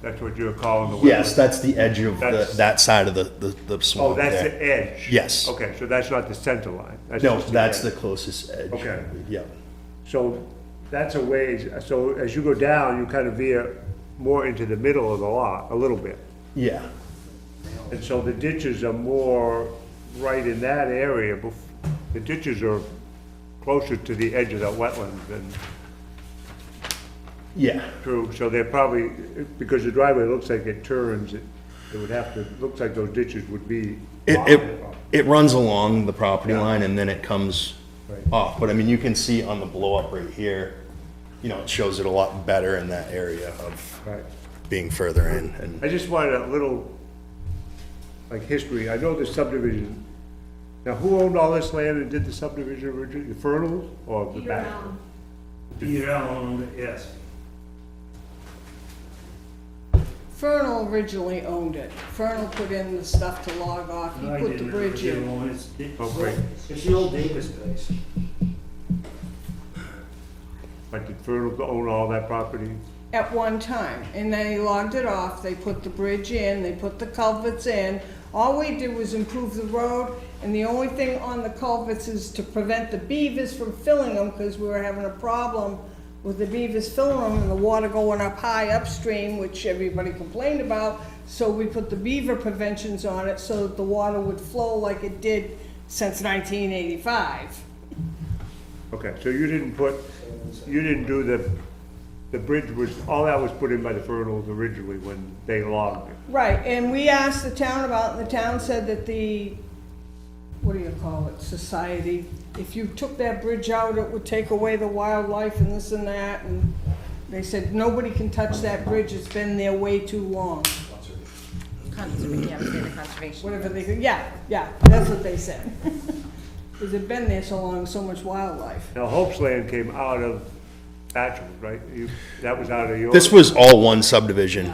That's what you're calling the wetland? Yes, that's the edge of That's- that side of the swamp Oh, that's there. the edge? Yes. Okay, so that's not the center line? That's No, just that's the edge. closest edge. Okay. Yeah. So that's a ways, so as you go down, you kind of veer more into the middle of the lot, a little bit. Yeah. And so the ditches are more right in that area, the ditches are closer to the edge of that wetland than Yeah. true, so they're probably, because the driveway looks like it turns, it would have to, looks like those ditches would be. It runs along the property line and then it comes Right. off. But I mean, you can see on the blow up right here, you know, it shows it a lot better in that area of Right. being further in. And I just wanted a little, like, history. I know the subdivision. Now, who owned all this land and did the subdivision originally? The Fernals or the back? Peter Allen owned it, yes. Fernal originally owned it. Fernal put in the stuff to log off, he No, I put the didn't. bridge It was in. own. Oh, great. It's the old Davis place. But did Fernals own all that property? At one time, and then he logged it off, they put the bridge in, they put the culverts in. All we did was improve the road, and the only thing on the culverts is to prevent the beavers from filling them, because we were having a problem with the beavers filling them and the water going up high upstream, which everybody complained about. So we put the beaver preventions on it so that the water would flow like it did since 1985. Okay, so you didn't do the bridge was, all that was put in by the Fernals originally when they logged it. Right, and we asked the town about it, and the town said that the, what do you call it, society, if you took that bridge out, it would take away the wildlife and this and that, and they said, nobody can touch that bridge, it's been there way too long. Yeah, I would say the conservation. Whatever they, yeah, that's what they said. Because it'd been there so long, so much wildlife. Now, Hope's Land came out of Batchel, right? That was out of yours? this was all one subdivision.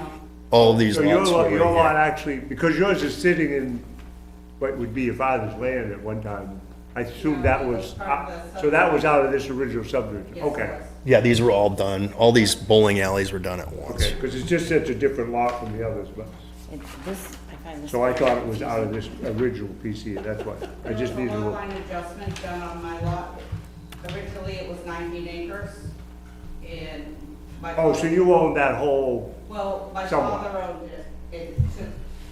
All these So your lots were lot, right your lot here. actually, because yours is sitting in what would be your father's land at one time, I assume that was, so that was out of this original subdivision? Okay, Yeah, these were all done. All these bowling alleys were done at once. okay, because it's just such a different lot from the others, but, This, I find this. so I thought it was out of this original piece here, that's why. I just needed a There was a lot little, line adjustment done on my lot. Originally, it was 19 acres, and my. oh, so you own that whole, Well, my somewhat. father owned it.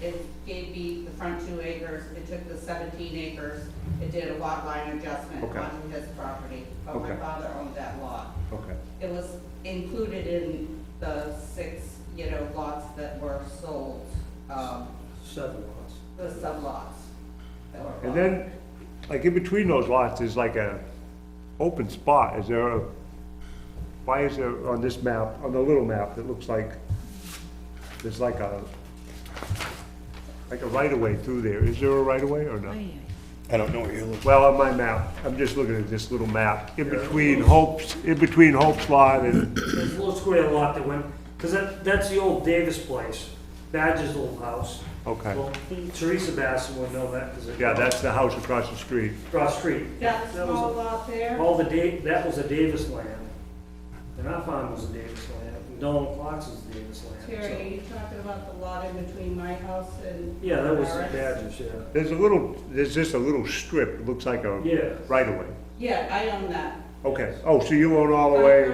It gave me the front 2 acres, it took the 17 acres, it did a lot line adjustment Okay. onto his property. But my Okay. father owned that lot. okay, It was included in the 6, lots that were sold, 7 lots. the sublots that were bought. and then, like, in between those lots is like a open spot, is there a, why is there on this map, on the little map, it looks like there's like a right-of-way through there, is there a right-of-way or not? I don't know what you're looking. Well, on my map, I'm just looking at this little map, in between Hope's lot and, There's a little square lot that went, because that's the old Davis place, Badger's old house. okay. Well, Teresa Basson would know that, because Yeah, that's the house across the street. Cross street. That That was small lot there? all that was a Davis land. And our farm was a Davis land, and Dolan Clark's was a Davis land. Terry, are so- you talking about the lot in between my house and? Yeah, that was the Barrett's? Badgers, yeah. There's just a little strip, it looks like a Yeah. right-of-way. Yeah, I own that. Okay, oh, so you own all the way,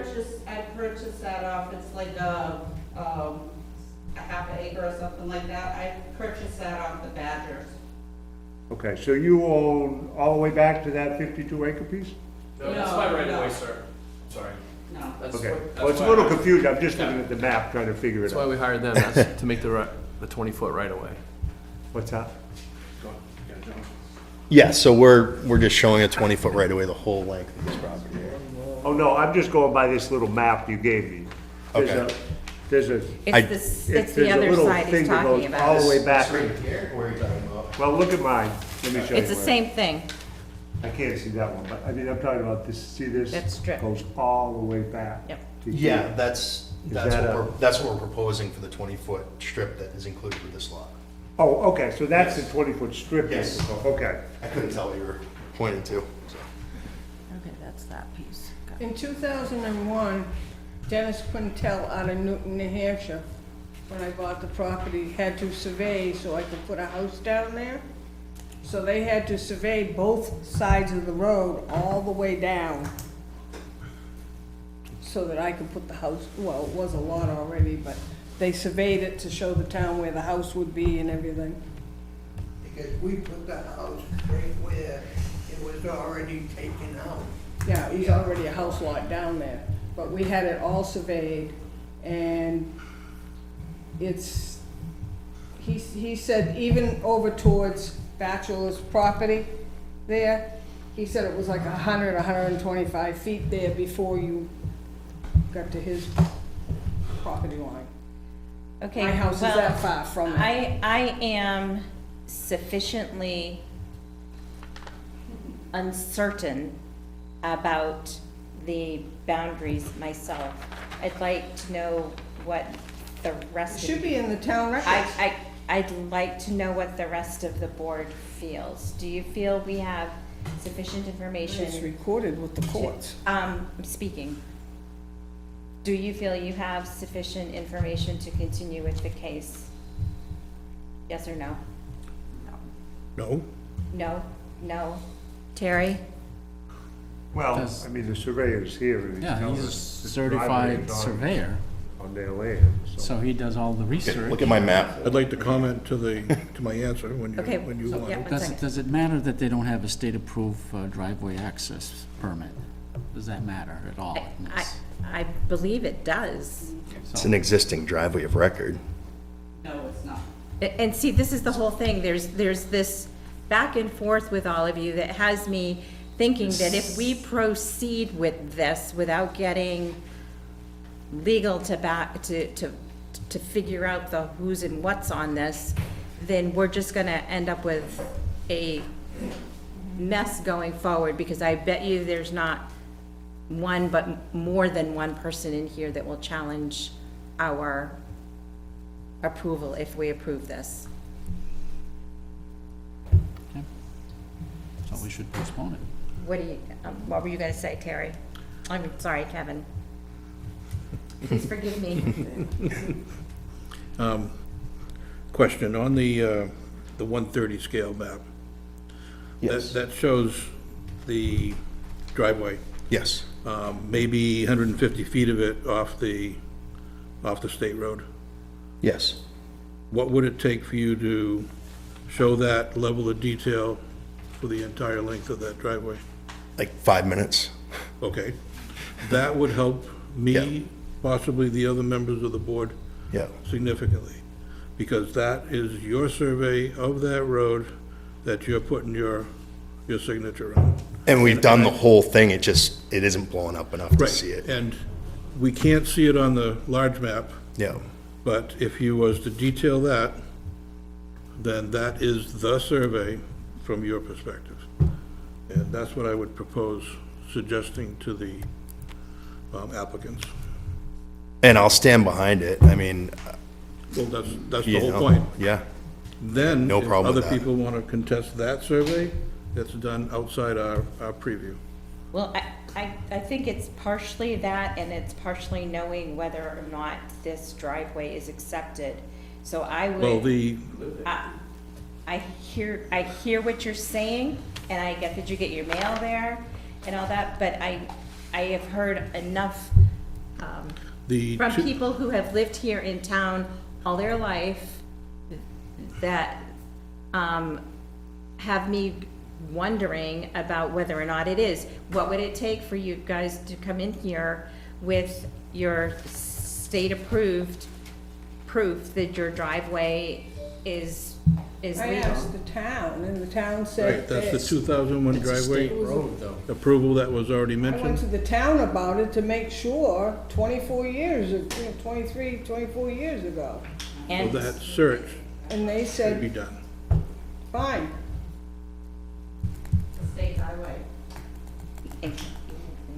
I purchased that off, it's like a half an acre or something like that. I purchased that off the Badgers. okay, so you own all the way back to that 52-acre piece? No, that's my right of way, sir. Sorry. No. Okay, well, it's a little confused, I'm just looking at the map, trying to figure it That's why out. we hired them, that's to make the 20-foot right away. What's that? Yeah, so we're just showing a 20-foot right away the whole length of this property here. Oh, no, I'm just going by this little map you gave me. There's Okay. There's a, It's the there's the a other little side thing he's that talking goes about. all the way back. Here, where are you talking about? Well, look at mine, let me show you. It's the where. same thing. I can't see that one, but I mean, I'm talking about this, see this? That strip. Goes all the way back. Yep. to here. Yeah, that's that that's what we're proposing for the 20-foot strip that is included with this lot. Oh, okay, so that's the 20-foot strip. Yes. Okay. I couldn't tell what you were pointing to. So. Okay, that's that piece. Got it. In 2001, Dennis Quintel out of Newton, New Hampshire, when I bought the property, had to survey so I could put a house down there. So they had to survey both sides of the road all the way down so that I could put the house, well, it was a lot already, but they surveyed it to show the town where the house would be and everything. Because we put the house right where it was already taken out. Yeah, it was already a house lot down there, but we had it all surveyed, and it's he said even over towards Bachelor's property there, he said it was like 125 feet there before you got to his property line. Okay, My house is well, that far from it. I am sufficiently uncertain about the boundaries myself. I'd like to know what the It rest of. should be in the town records. I'd like to know what the rest of the board feels. Do you feel we have sufficient information? It's recorded with the courts. I'm speaking. Do you feel you have sufficient information to continue with the case? Yes or no? No? No? No? Terry? Well, Does- I mean, the surveyor's here and he Yeah, tells he's a us the certified driveway is on- surveyor, on their land, so he does all the research. Look at my map. I'd like to comment to my answer Okay, when you want. yeah. Does it matter that they don't have a state-approved driveway access permit? Does that matter at all? in this? I believe it does. It's an existing driveway of record. No, it's not. And see, this is the whole thing. There's this back and forth with all of you that has me thinking that if we proceed with this without getting legal to figure out the who's and what's on this, then we're just gonna end up with a mess going forward, because I bet you there's not one, but more than one person in here that will challenge our approval if we approve this. So we should postpone it. What were you gonna say, Terry? I'm sorry, Kevin. Please forgive me. Question, on the 130 scale map. Yes. That shows the driveway, Yes. maybe 150 feet of it off the state road. Yes. What would it take for you to show that level of detail for the entire length of that driveway? Like 5 minutes. Okay. That would help Yeah. me, possibly the other members of the board, Yeah. significantly. Because that is your survey of that road that you're putting your signature on. And we've done the whole thing, it isn't blowing up enough to Right, see it. and we can't see it on the large map, Yeah. but if you was to detail that, then that is the survey from your perspective. And that's what I would propose suggesting to the applicants. And I'll stand behind it. I mean, Well, that's the you whole know, point. Yeah. Then, No if problem with other that. people want to contest that survey, that's done outside our preview. Well, I think it's partially that, and it's partially knowing whether or not this driveway is accepted. So I would. Well, I hear what you're saying, and I get that you get your mail there and all that, but I have heard enough, from two- people who have lived here in town all their life that, have me wondering about whether or not it is. What would it take for you guys to come in here with your state-approved proof that your driveway is I legal? asked the town, and the town Right, said that's the that 2001 It's a state driveway road, though. approval that was already I went to mentioned. the town about it to make sure 24 years, 24 years ago. So And that search And they should be said, done. fine. state highway.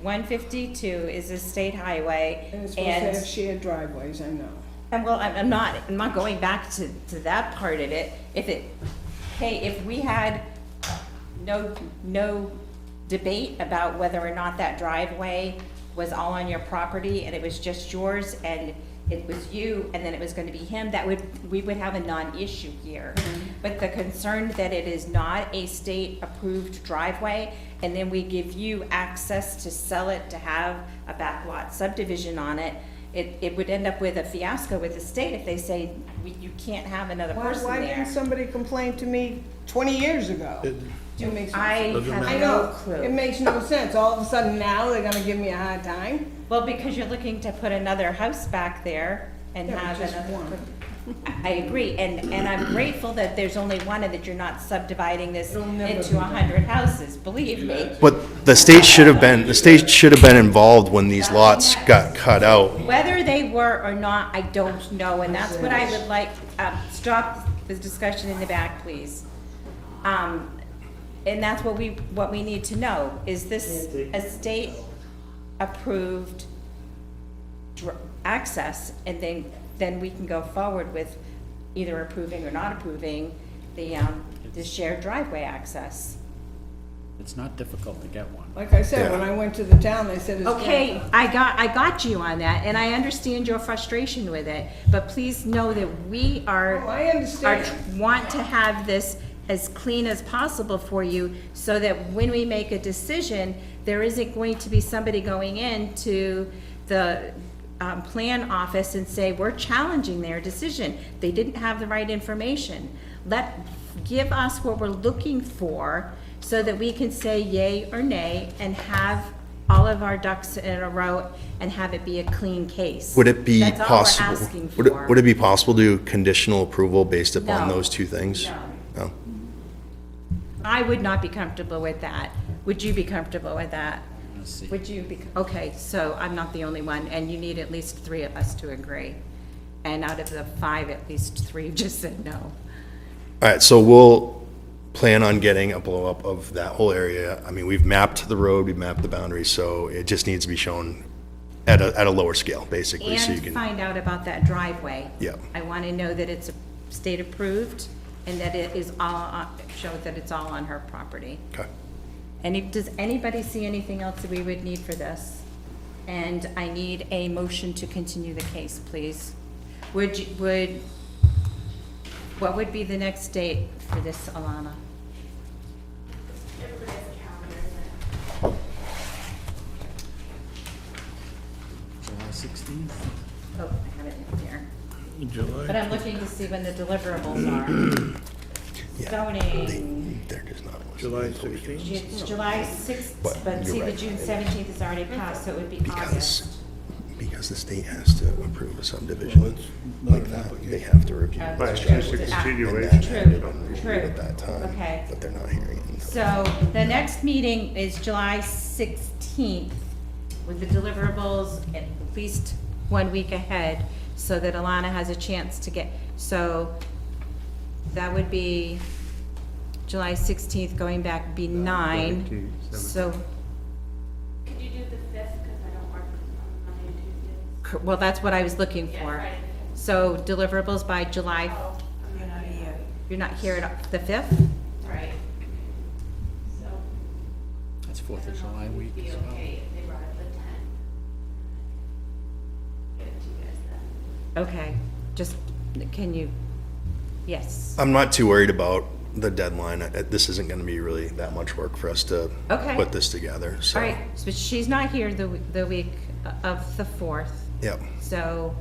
152 is a state highway, And it's supposed to have and, shared driveways, I know. well, I'm not going back to that part of it. If we had no debate about whether or not that driveway was all on your property, and it was just yours, and it was you, and then it was gonna be him, we would have a non-issue here. But the concern that it is not a state-approved driveway, and then we give you access to sell it, to have a backlot subdivision on it, it would end up with a fiasco with the state if they say, you can't have another person Why there. didn't somebody complain to me 20 years ago? It makes no I sense. Doesn't have matter. I no know, clue. it makes no sense. All of a sudden now, they're gonna give me a hard time? Well, because you're looking to put another house back there, and Yeah, but have just another. one. I agree, and I'm grateful that there's only one and that you're not subdividing this It'll never into be 100 houses, believe me. But the state should have been involved when these lots got cut out. Whether they were or not, I don't know, and that's what I would like, stop the discussion in the back, please. And that's what we need to know. Is this a state-approved access? And then we can go forward with either approving or not approving the shared driveway access. It's not difficult to get one. Like I said, when I went to the town, they said it's. Okay, I got you on that, and I understand your frustration with it, but please know that we are. Oh, I understand. Want to have this as clean as possible for you, so that when we make a decision, there isn't going to be somebody going into the plan office and say, we're challenging their decision. They didn't have the right information. Give us what we're looking for, so that we can say yay or nay and have all of our ducks in a row and have it be a clean case. Would it be That's all we're possible? asking for. Would it be possible to do conditional approval based upon No. those two things? No. I would not be comfortable with that. Would you be comfortable with that? Let's see. Would you be, okay, so I'm not the only one, and you need at least 3 of us to agree. And out of the 5, at least 3 just said no. All right, so we'll plan on getting a blow-up of that whole area. I mean, we've mapped the road, we've mapped the boundaries, so it just needs to be shown at a lower scale, basically, so you And can. find out about that driveway. Yeah. I want to know that it's state approved and that it is all, show that it's all on her property. Okay. Does anybody see anything else that we would need for this? And I need a motion to continue the case, please. What would be the next date for this, Alana? Everybody has a calendar, isn't it? July 16th? Oh, I have it in here. July. But I'm looking to see when the deliverables are. Zoning. They're just not. July 16th? It's July 6th, But but you're see, the right. June 17th is already passed, so it would be August. Because the state has to approve a subdivision Well, it's not like an that, application. they have to review. Uh, the Right, it's chapter. just a True. And continuation. that had True. been reviewed True. at that time, Okay. but they're not hearing it. until- So the next meeting is July 16th with the deliverables at least 1 week ahead, so that Alana has a chance to get, so that would be July 16th, going back be 9. 17th, So, Could you do the 5th, because I don't work on Monday and Tuesdays? well, that's what I was looking Yeah, for. Friday. So deliverables by July, Oh, I'm not here. you're not here at the 5th? Right. So. That's 4th of July week Be as well. okay if they brought up the 10th. Get it to you guys then. Okay, just, can you, yes. I'm not too worried about the deadline. This isn't gonna be really that much work for us to Okay. put this together, so. All right, so she's not here the week of the 4th. Yep. So,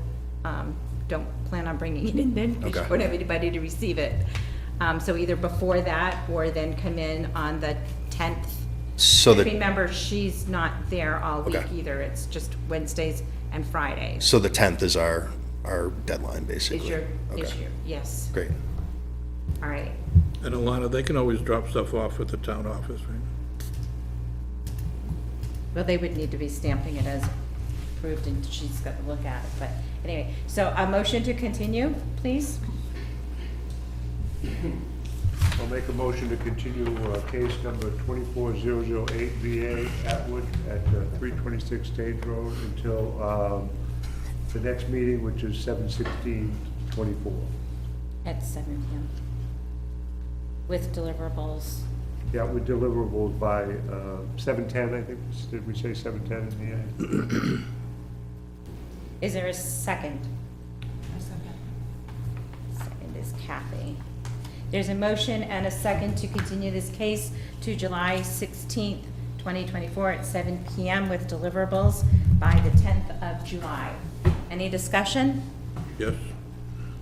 don't plan on bringing it in then, because you Okay. won't have anybody to receive it. So either before that, or then come in on the 10th. So the, Remember, she's not there all week Okay. either, it's just Wednesdays and Fridays. so the 10th is our deadline, Is basically. your, Okay. yes, Great. all right. And Alana, they can always drop stuff off at the town office, right? Well, they would need to be stamping it as approved, and she's got to look at it, but anyway. So a motion to continue, please? I'll make a motion to continue case number 24008 VA Atwood at 326 Stage Road until the next meeting, which is 7/16/24. At 7 PM. With deliverables. Yeah, with deliverables by 7:10, I think. Did we say 7:10 in the end? Is there a second? Second is Kathy. There's a motion and a second to continue this case to July 16th, 2024 at 7 PM with deliverables by the 10th of July. Any discussion? Yes.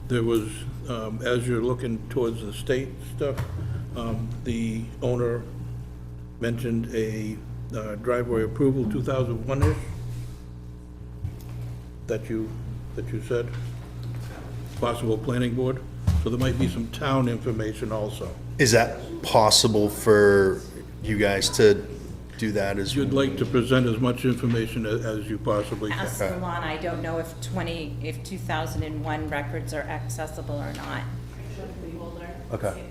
There was, as you're looking towards the state stuff, the owner mentioned a driveway approval, 2001-ish, that you said? possible planning board, so there might be some town information also. Is that possible for you guys to do that as? You'd like to present as much information as you possibly can. Ask Alana, I don't know if 2001 records are accessible or not. Okay.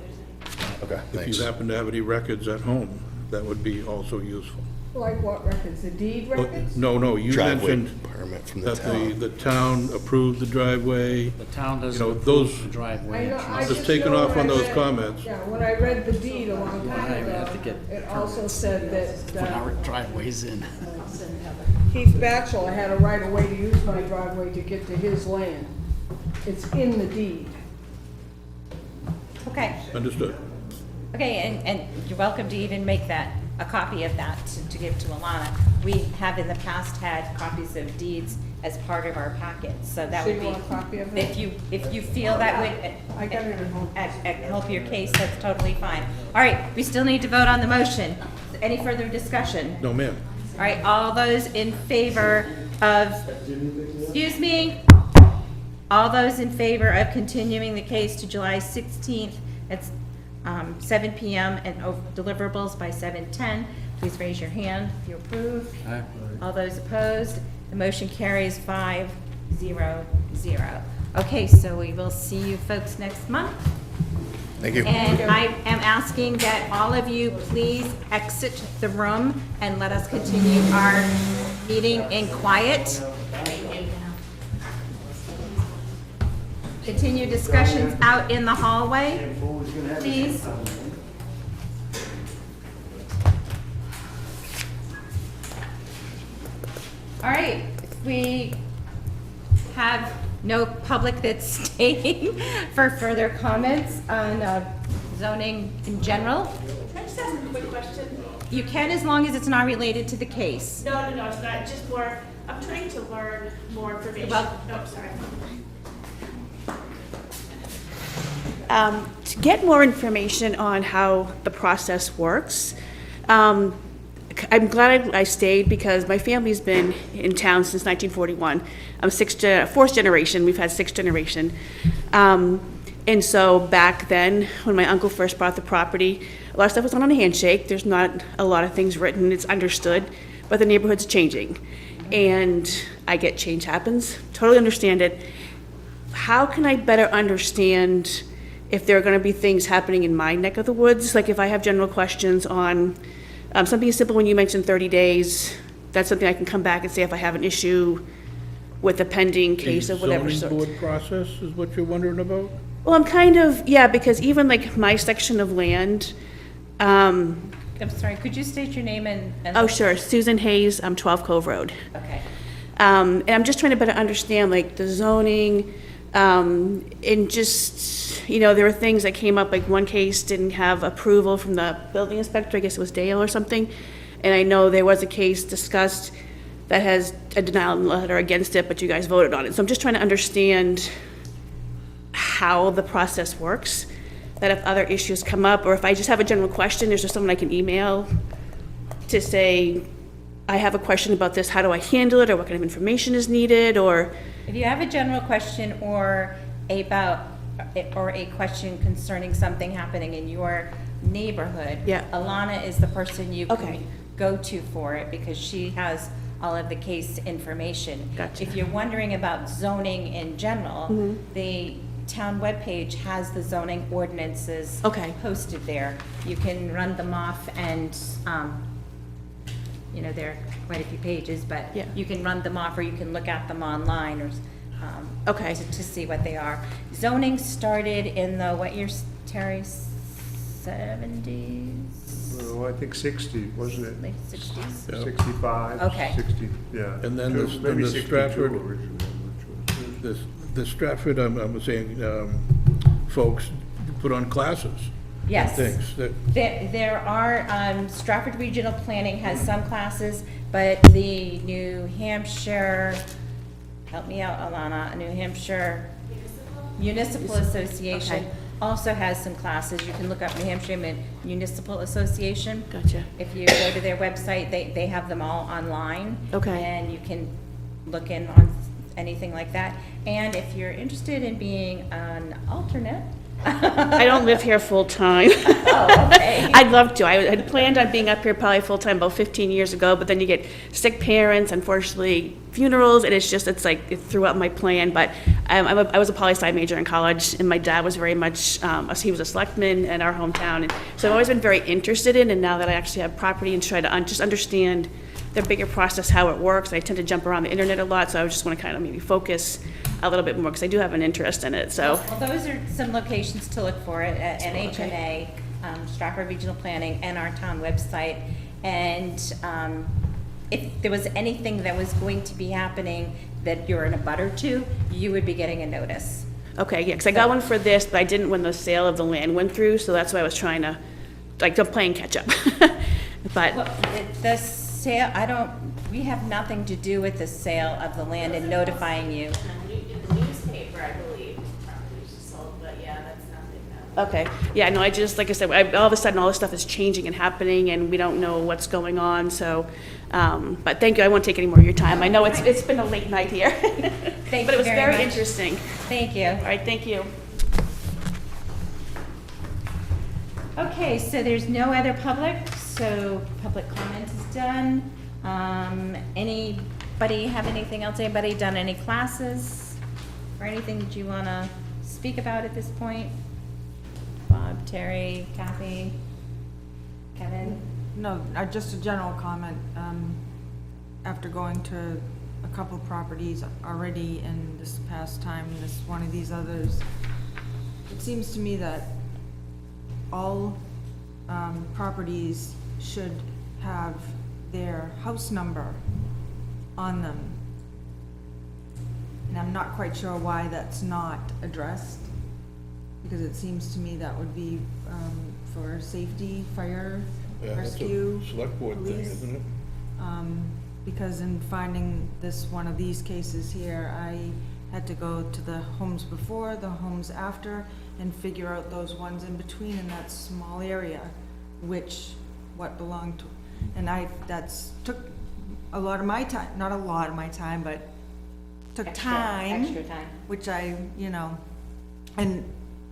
Okay, If thanks. you happen to have any records at home, that would be also useful. Like what records, the deed records? No, you Driveway mentioned permit from the that town. the town approved the driveway. The town You doesn't know, approve those, the driveway. I know, I just just taking know off when on I those read- comments. Yeah, when I read the deed a long time I have to ago, get it also said Put that our driveways in. Keith Batchel had a right of way to use my driveway to get to his land. It's in the deed. Okay. Understood. Okay, and you're welcome to even make that, a copy of that to give to Alana. We have in the past had copies of deeds as part of our packet, so that So would you be. want a copy of it? If you feel that would. I got it at home. Help your case, that's totally fine. All right, we still need to vote on the motion. Any further discussion? No, ma'am. All right, all those in favor of, excuse me? All those in favor of continuing the case to July 16th at 7 PM and deliverables by 7:10, please raise your hand if you approve. Aye. All those opposed, the motion carries 5-0-0. Okay, so we will see you folks next month. Thank you. And I am asking that all of you please exit the room and let us continue our meeting in quiet. Continue discussions out in the hallway, please. All right, we have no public that's staying for further comments on zoning in general. Can I just ask a quick question? You can, as long as it's not related to the case. No, it's not, just more, I'm trying to learn more information. Well- No, sorry. To get more information on how the process works, I'm glad I stayed because my family's been in town since 1941. I'm fourth generation, we've had sixth generation. And so back then, when my uncle first bought the property, a lot of stuff was done on a handshake. There's not a lot of things written, it's understood, but the neighborhood's changing. And I get change happens, totally understand it. How can I better understand if there are gonna be things happening in my neck of the woods? Like if I have general questions on, something simple when you mentioned 30 days, that's something I can come back and say if I have an issue with a pending case of whatever sort. Zoning board process is what you're wondering about? Well, I'm kind of, yeah, because even like my section of land, I'm sorry, could you state your name and? oh, sure, Susan Hayes, 12 Cove Road. Okay. And I'm just trying to better understand like the zoning, and just, you know, there were things that came up, like one case didn't have approval from the building inspector, I guess it was Dale or something. And I know there was a case discussed that has a denial letter against it, but you guys voted on it. So I'm just trying to understand how the process works, that if other issues come up, or if I just have a general question, is there someone I can email to say, I have a question about this, how do I handle it, or what kind of information is needed, or? If you have a general question or a question concerning something happening in your neighborhood, Yeah. Alana is the person you Okay. can go to for it because she has all of the case information. Gotcha. If you're wondering about zoning in general, Mhm. the town webpage has the zoning ordinances Okay. posted there. You can run them off and, you know, there are quite a few pages, but Yeah. you can run them off or you can look at them online or, Okay. to see what they are. Zoning started in the, what year, Terry, 70s, Oh, I think 60, wasn't it? late 60s? Yeah. 65, Okay. 60, yeah. And then Two- the maybe the 62 Stratford, originally, I'm not sure. the Stratford, I'm saying, folks put on classes. Yes. Things that, There are, Stratford Regional Planning has some classes, but the New Hampshire, help me out, Alana, New Hampshire Municipal Association Okay. also has some classes. You can look up New Hampshire Municipal Association. Gotcha. If you go to their website, they have them all online. Okay. And you can look in on anything like that. And if you're interested in being an alternate. I don't live here full-time. Oh, okay. I'd love to. I had planned on being up here probably full-time about 15 years ago, but then you get sick parents, unfortunately, funerals, and it's like, it threw out my plan. But I was a poli-sci major in college, and my dad was very much, he was a selectman in our hometown. And so I've always been very interested in, and now that I actually have property and try to just understand the bigger process, how it works, I tend to jump around the internet a lot, so I just want to kind of maybe focus a little bit more, because I do have an interest in it, so. Well, those are some locations to look for at NHMA, Stratford Regional Planning, and our town website. And if there was anything that was going to be happening that you're in a butter to, you would be getting a notice. Okay, yeah, because I got one for this, but I didn't when the sale of the land went through, so that's why I was trying to, like, I'm playing catch-up. But, Well, the sale, we have nothing to do with the sale of the land and notifying you. In the newspaper, I believe, properties are sold, but yeah, that's nothing that. okay, yeah, no, I just, like I said, all of a sudden, all this stuff is changing and happening, and we don't know what's going on, so, but thank you, I won't take any more of your time. I know it's been a late night here. Thank But it you was very very much. interesting. Thank you. All right, thank you. Okay, so there's no other public, so public comment is done. Anybody have anything else? Anybody done any classes or anything that you want to speak about at this point? Bob, Terry, Kathy, Kevin? No, just a general comment. After going to a couple properties already in this past time, this one of these others, it seems to me that all properties should have their house number on them. And I'm not quite sure why that's not addressed, because it seems to me that would be for safety, fire, Yeah, that's a rescue, select board thing, police. isn't it? Because in finding this, one of these cases here, I had to go to the homes before, the homes after, and figure out those ones in between in that small area, what belonged to. And that's took a lot of my time, not a lot of my time, but took time. Extra time. Which and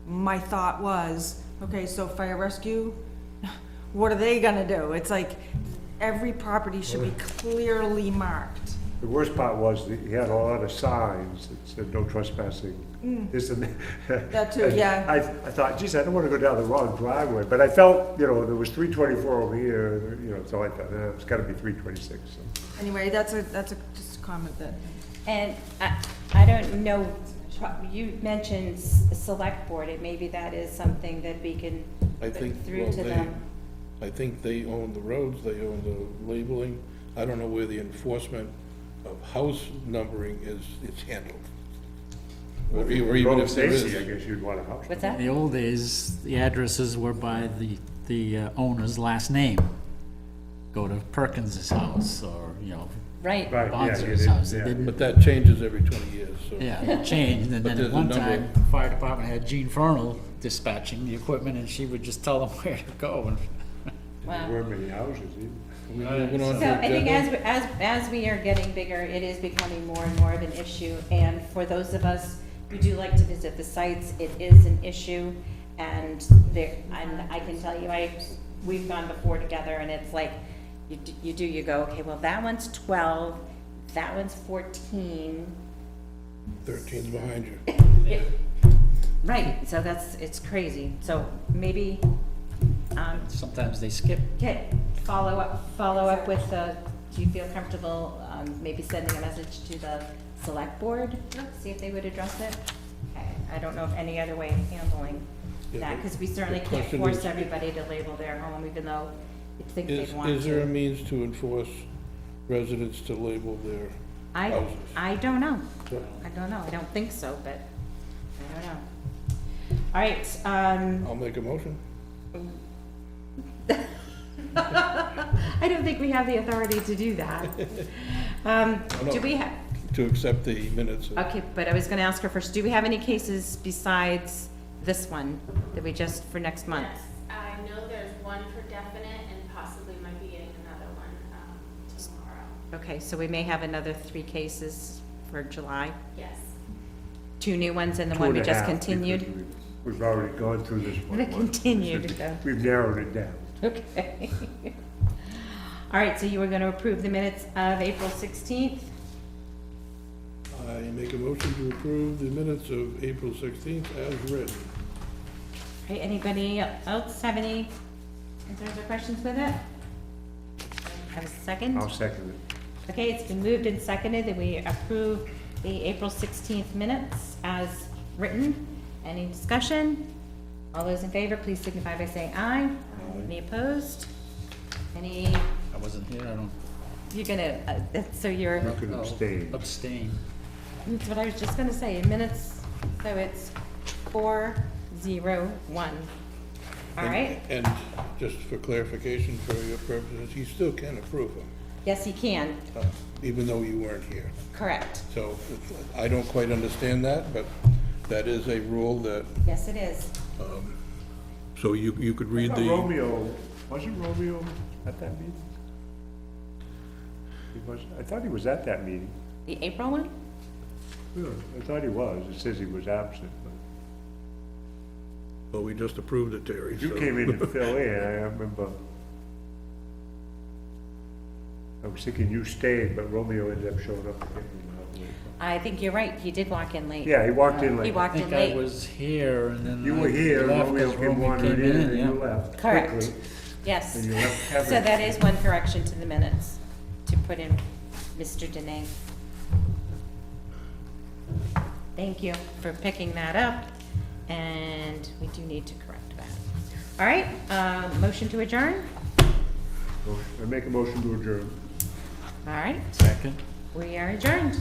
my thought was, okay, so fire rescue, what are they gonna do? It's like, every property should be clearly marked. The worst part was that he had a lot of signs that said no trespassing, this and that. That too, And yeah. I thought, geez, I don't want to go down the wrong driveway, but I felt, there was 324 over here, so I thought, it's got to be 326. So. Anyway, that's just a comment that. And I don't know, you mentioned select board, and maybe that is something that we can I put think, through well, to them. I think they own the roads, they own the labeling. I don't know where the enforcement of house numbering is handled. Or even Road if there safety, I is. guess you'd want a house. What's that? In the old days, the addresses were by the owner's last name. Go to Perkins's house, or, Right. Right, yeah, Bonser's yeah, house. It yeah. didn't, But that changes every 20 years, so. yeah, it changed, and But then there's at a one number time, the fire department had Jean Fernal dispatching the equipment, and she would just tell them where to go, and Wow. There weren't many houses either. We moving on So to I think agenda? as we are getting bigger, it is becoming more and more of an issue. And for those of us who do like to visit the sites, it is an issue. And I can tell you, we've gone before together, and it's like, you go, okay, well, that one's 12, that one's 14. 13's behind you. Right, so it's crazy. So maybe, sometimes they skip. follow up with do you feel comfortable, maybe sending a message to the select board? See if they would address it? Okay, I don't know of any other way of handling Yeah, that, but because we certainly the can't question force is- everybody to label their home, even though I think they'd want Is there a to. means to enforce residents to label their houses? I don't know. Yeah. I don't know. I don't think so, but I don't know. All right, I'll make a motion. I don't think we have the authority to do that. Do we have, To accept the minutes. okay, but I was gonna ask her first, do we have any cases besides this one that we just, for next month? Yes, I know there's one for definite and possibly might be getting another one tomorrow. Okay, so we may have another 3 cases for July? Yes. 2 new ones and the Two one and we a just half, continued? because We've already gone through this one. The continued, though. We've narrowed it down. Okay. All right, so you were gonna approve the minutes of April 16th? I make a motion to approve the minutes of April 16th as written. Okay, anybody else have any concerns or questions with it? Have a second? I'll second it. Okay, it's been moved and seconded that we approve the April 16th minutes as written. Any discussion? All those in favor, please signify by saying aye. Any opposed? Any, I wasn't here, I don't. you're gonna, so you're, You can abstain. Abstain. that's what I was just gonna say, minutes, so it's 4-0-1. All right? And just for clarification, for your purposes, you still can approve them, Yes, you can, even though you weren't here. correct. So I don't quite understand that, but that is a rule that, Yes, it is. so you could read I thought the, Romeo, wasn't Romeo at that meeting? I thought he was at that meeting. The April one? Yeah, I thought he was. It says he was absent, but well, we just approved it, Terry. you so- came in to fill in, I remember. I was thinking you stayed, but Romeo ended up showing up again. I think you're right, he did walk in late. Yeah, he walked in He late. I walked in think I late. was here and then. You I were here, left Romeo 'cause came Romeo wandering in and yeah. you left Correct. quickly. Yes. And you left So Kevin. that is one correction to the minutes, to put in Mr. Dene. Thank you for picking that up, and we do need to correct that. All right, motion to adjourn? I make a motion to adjourn. All right, Second. we are adjourned.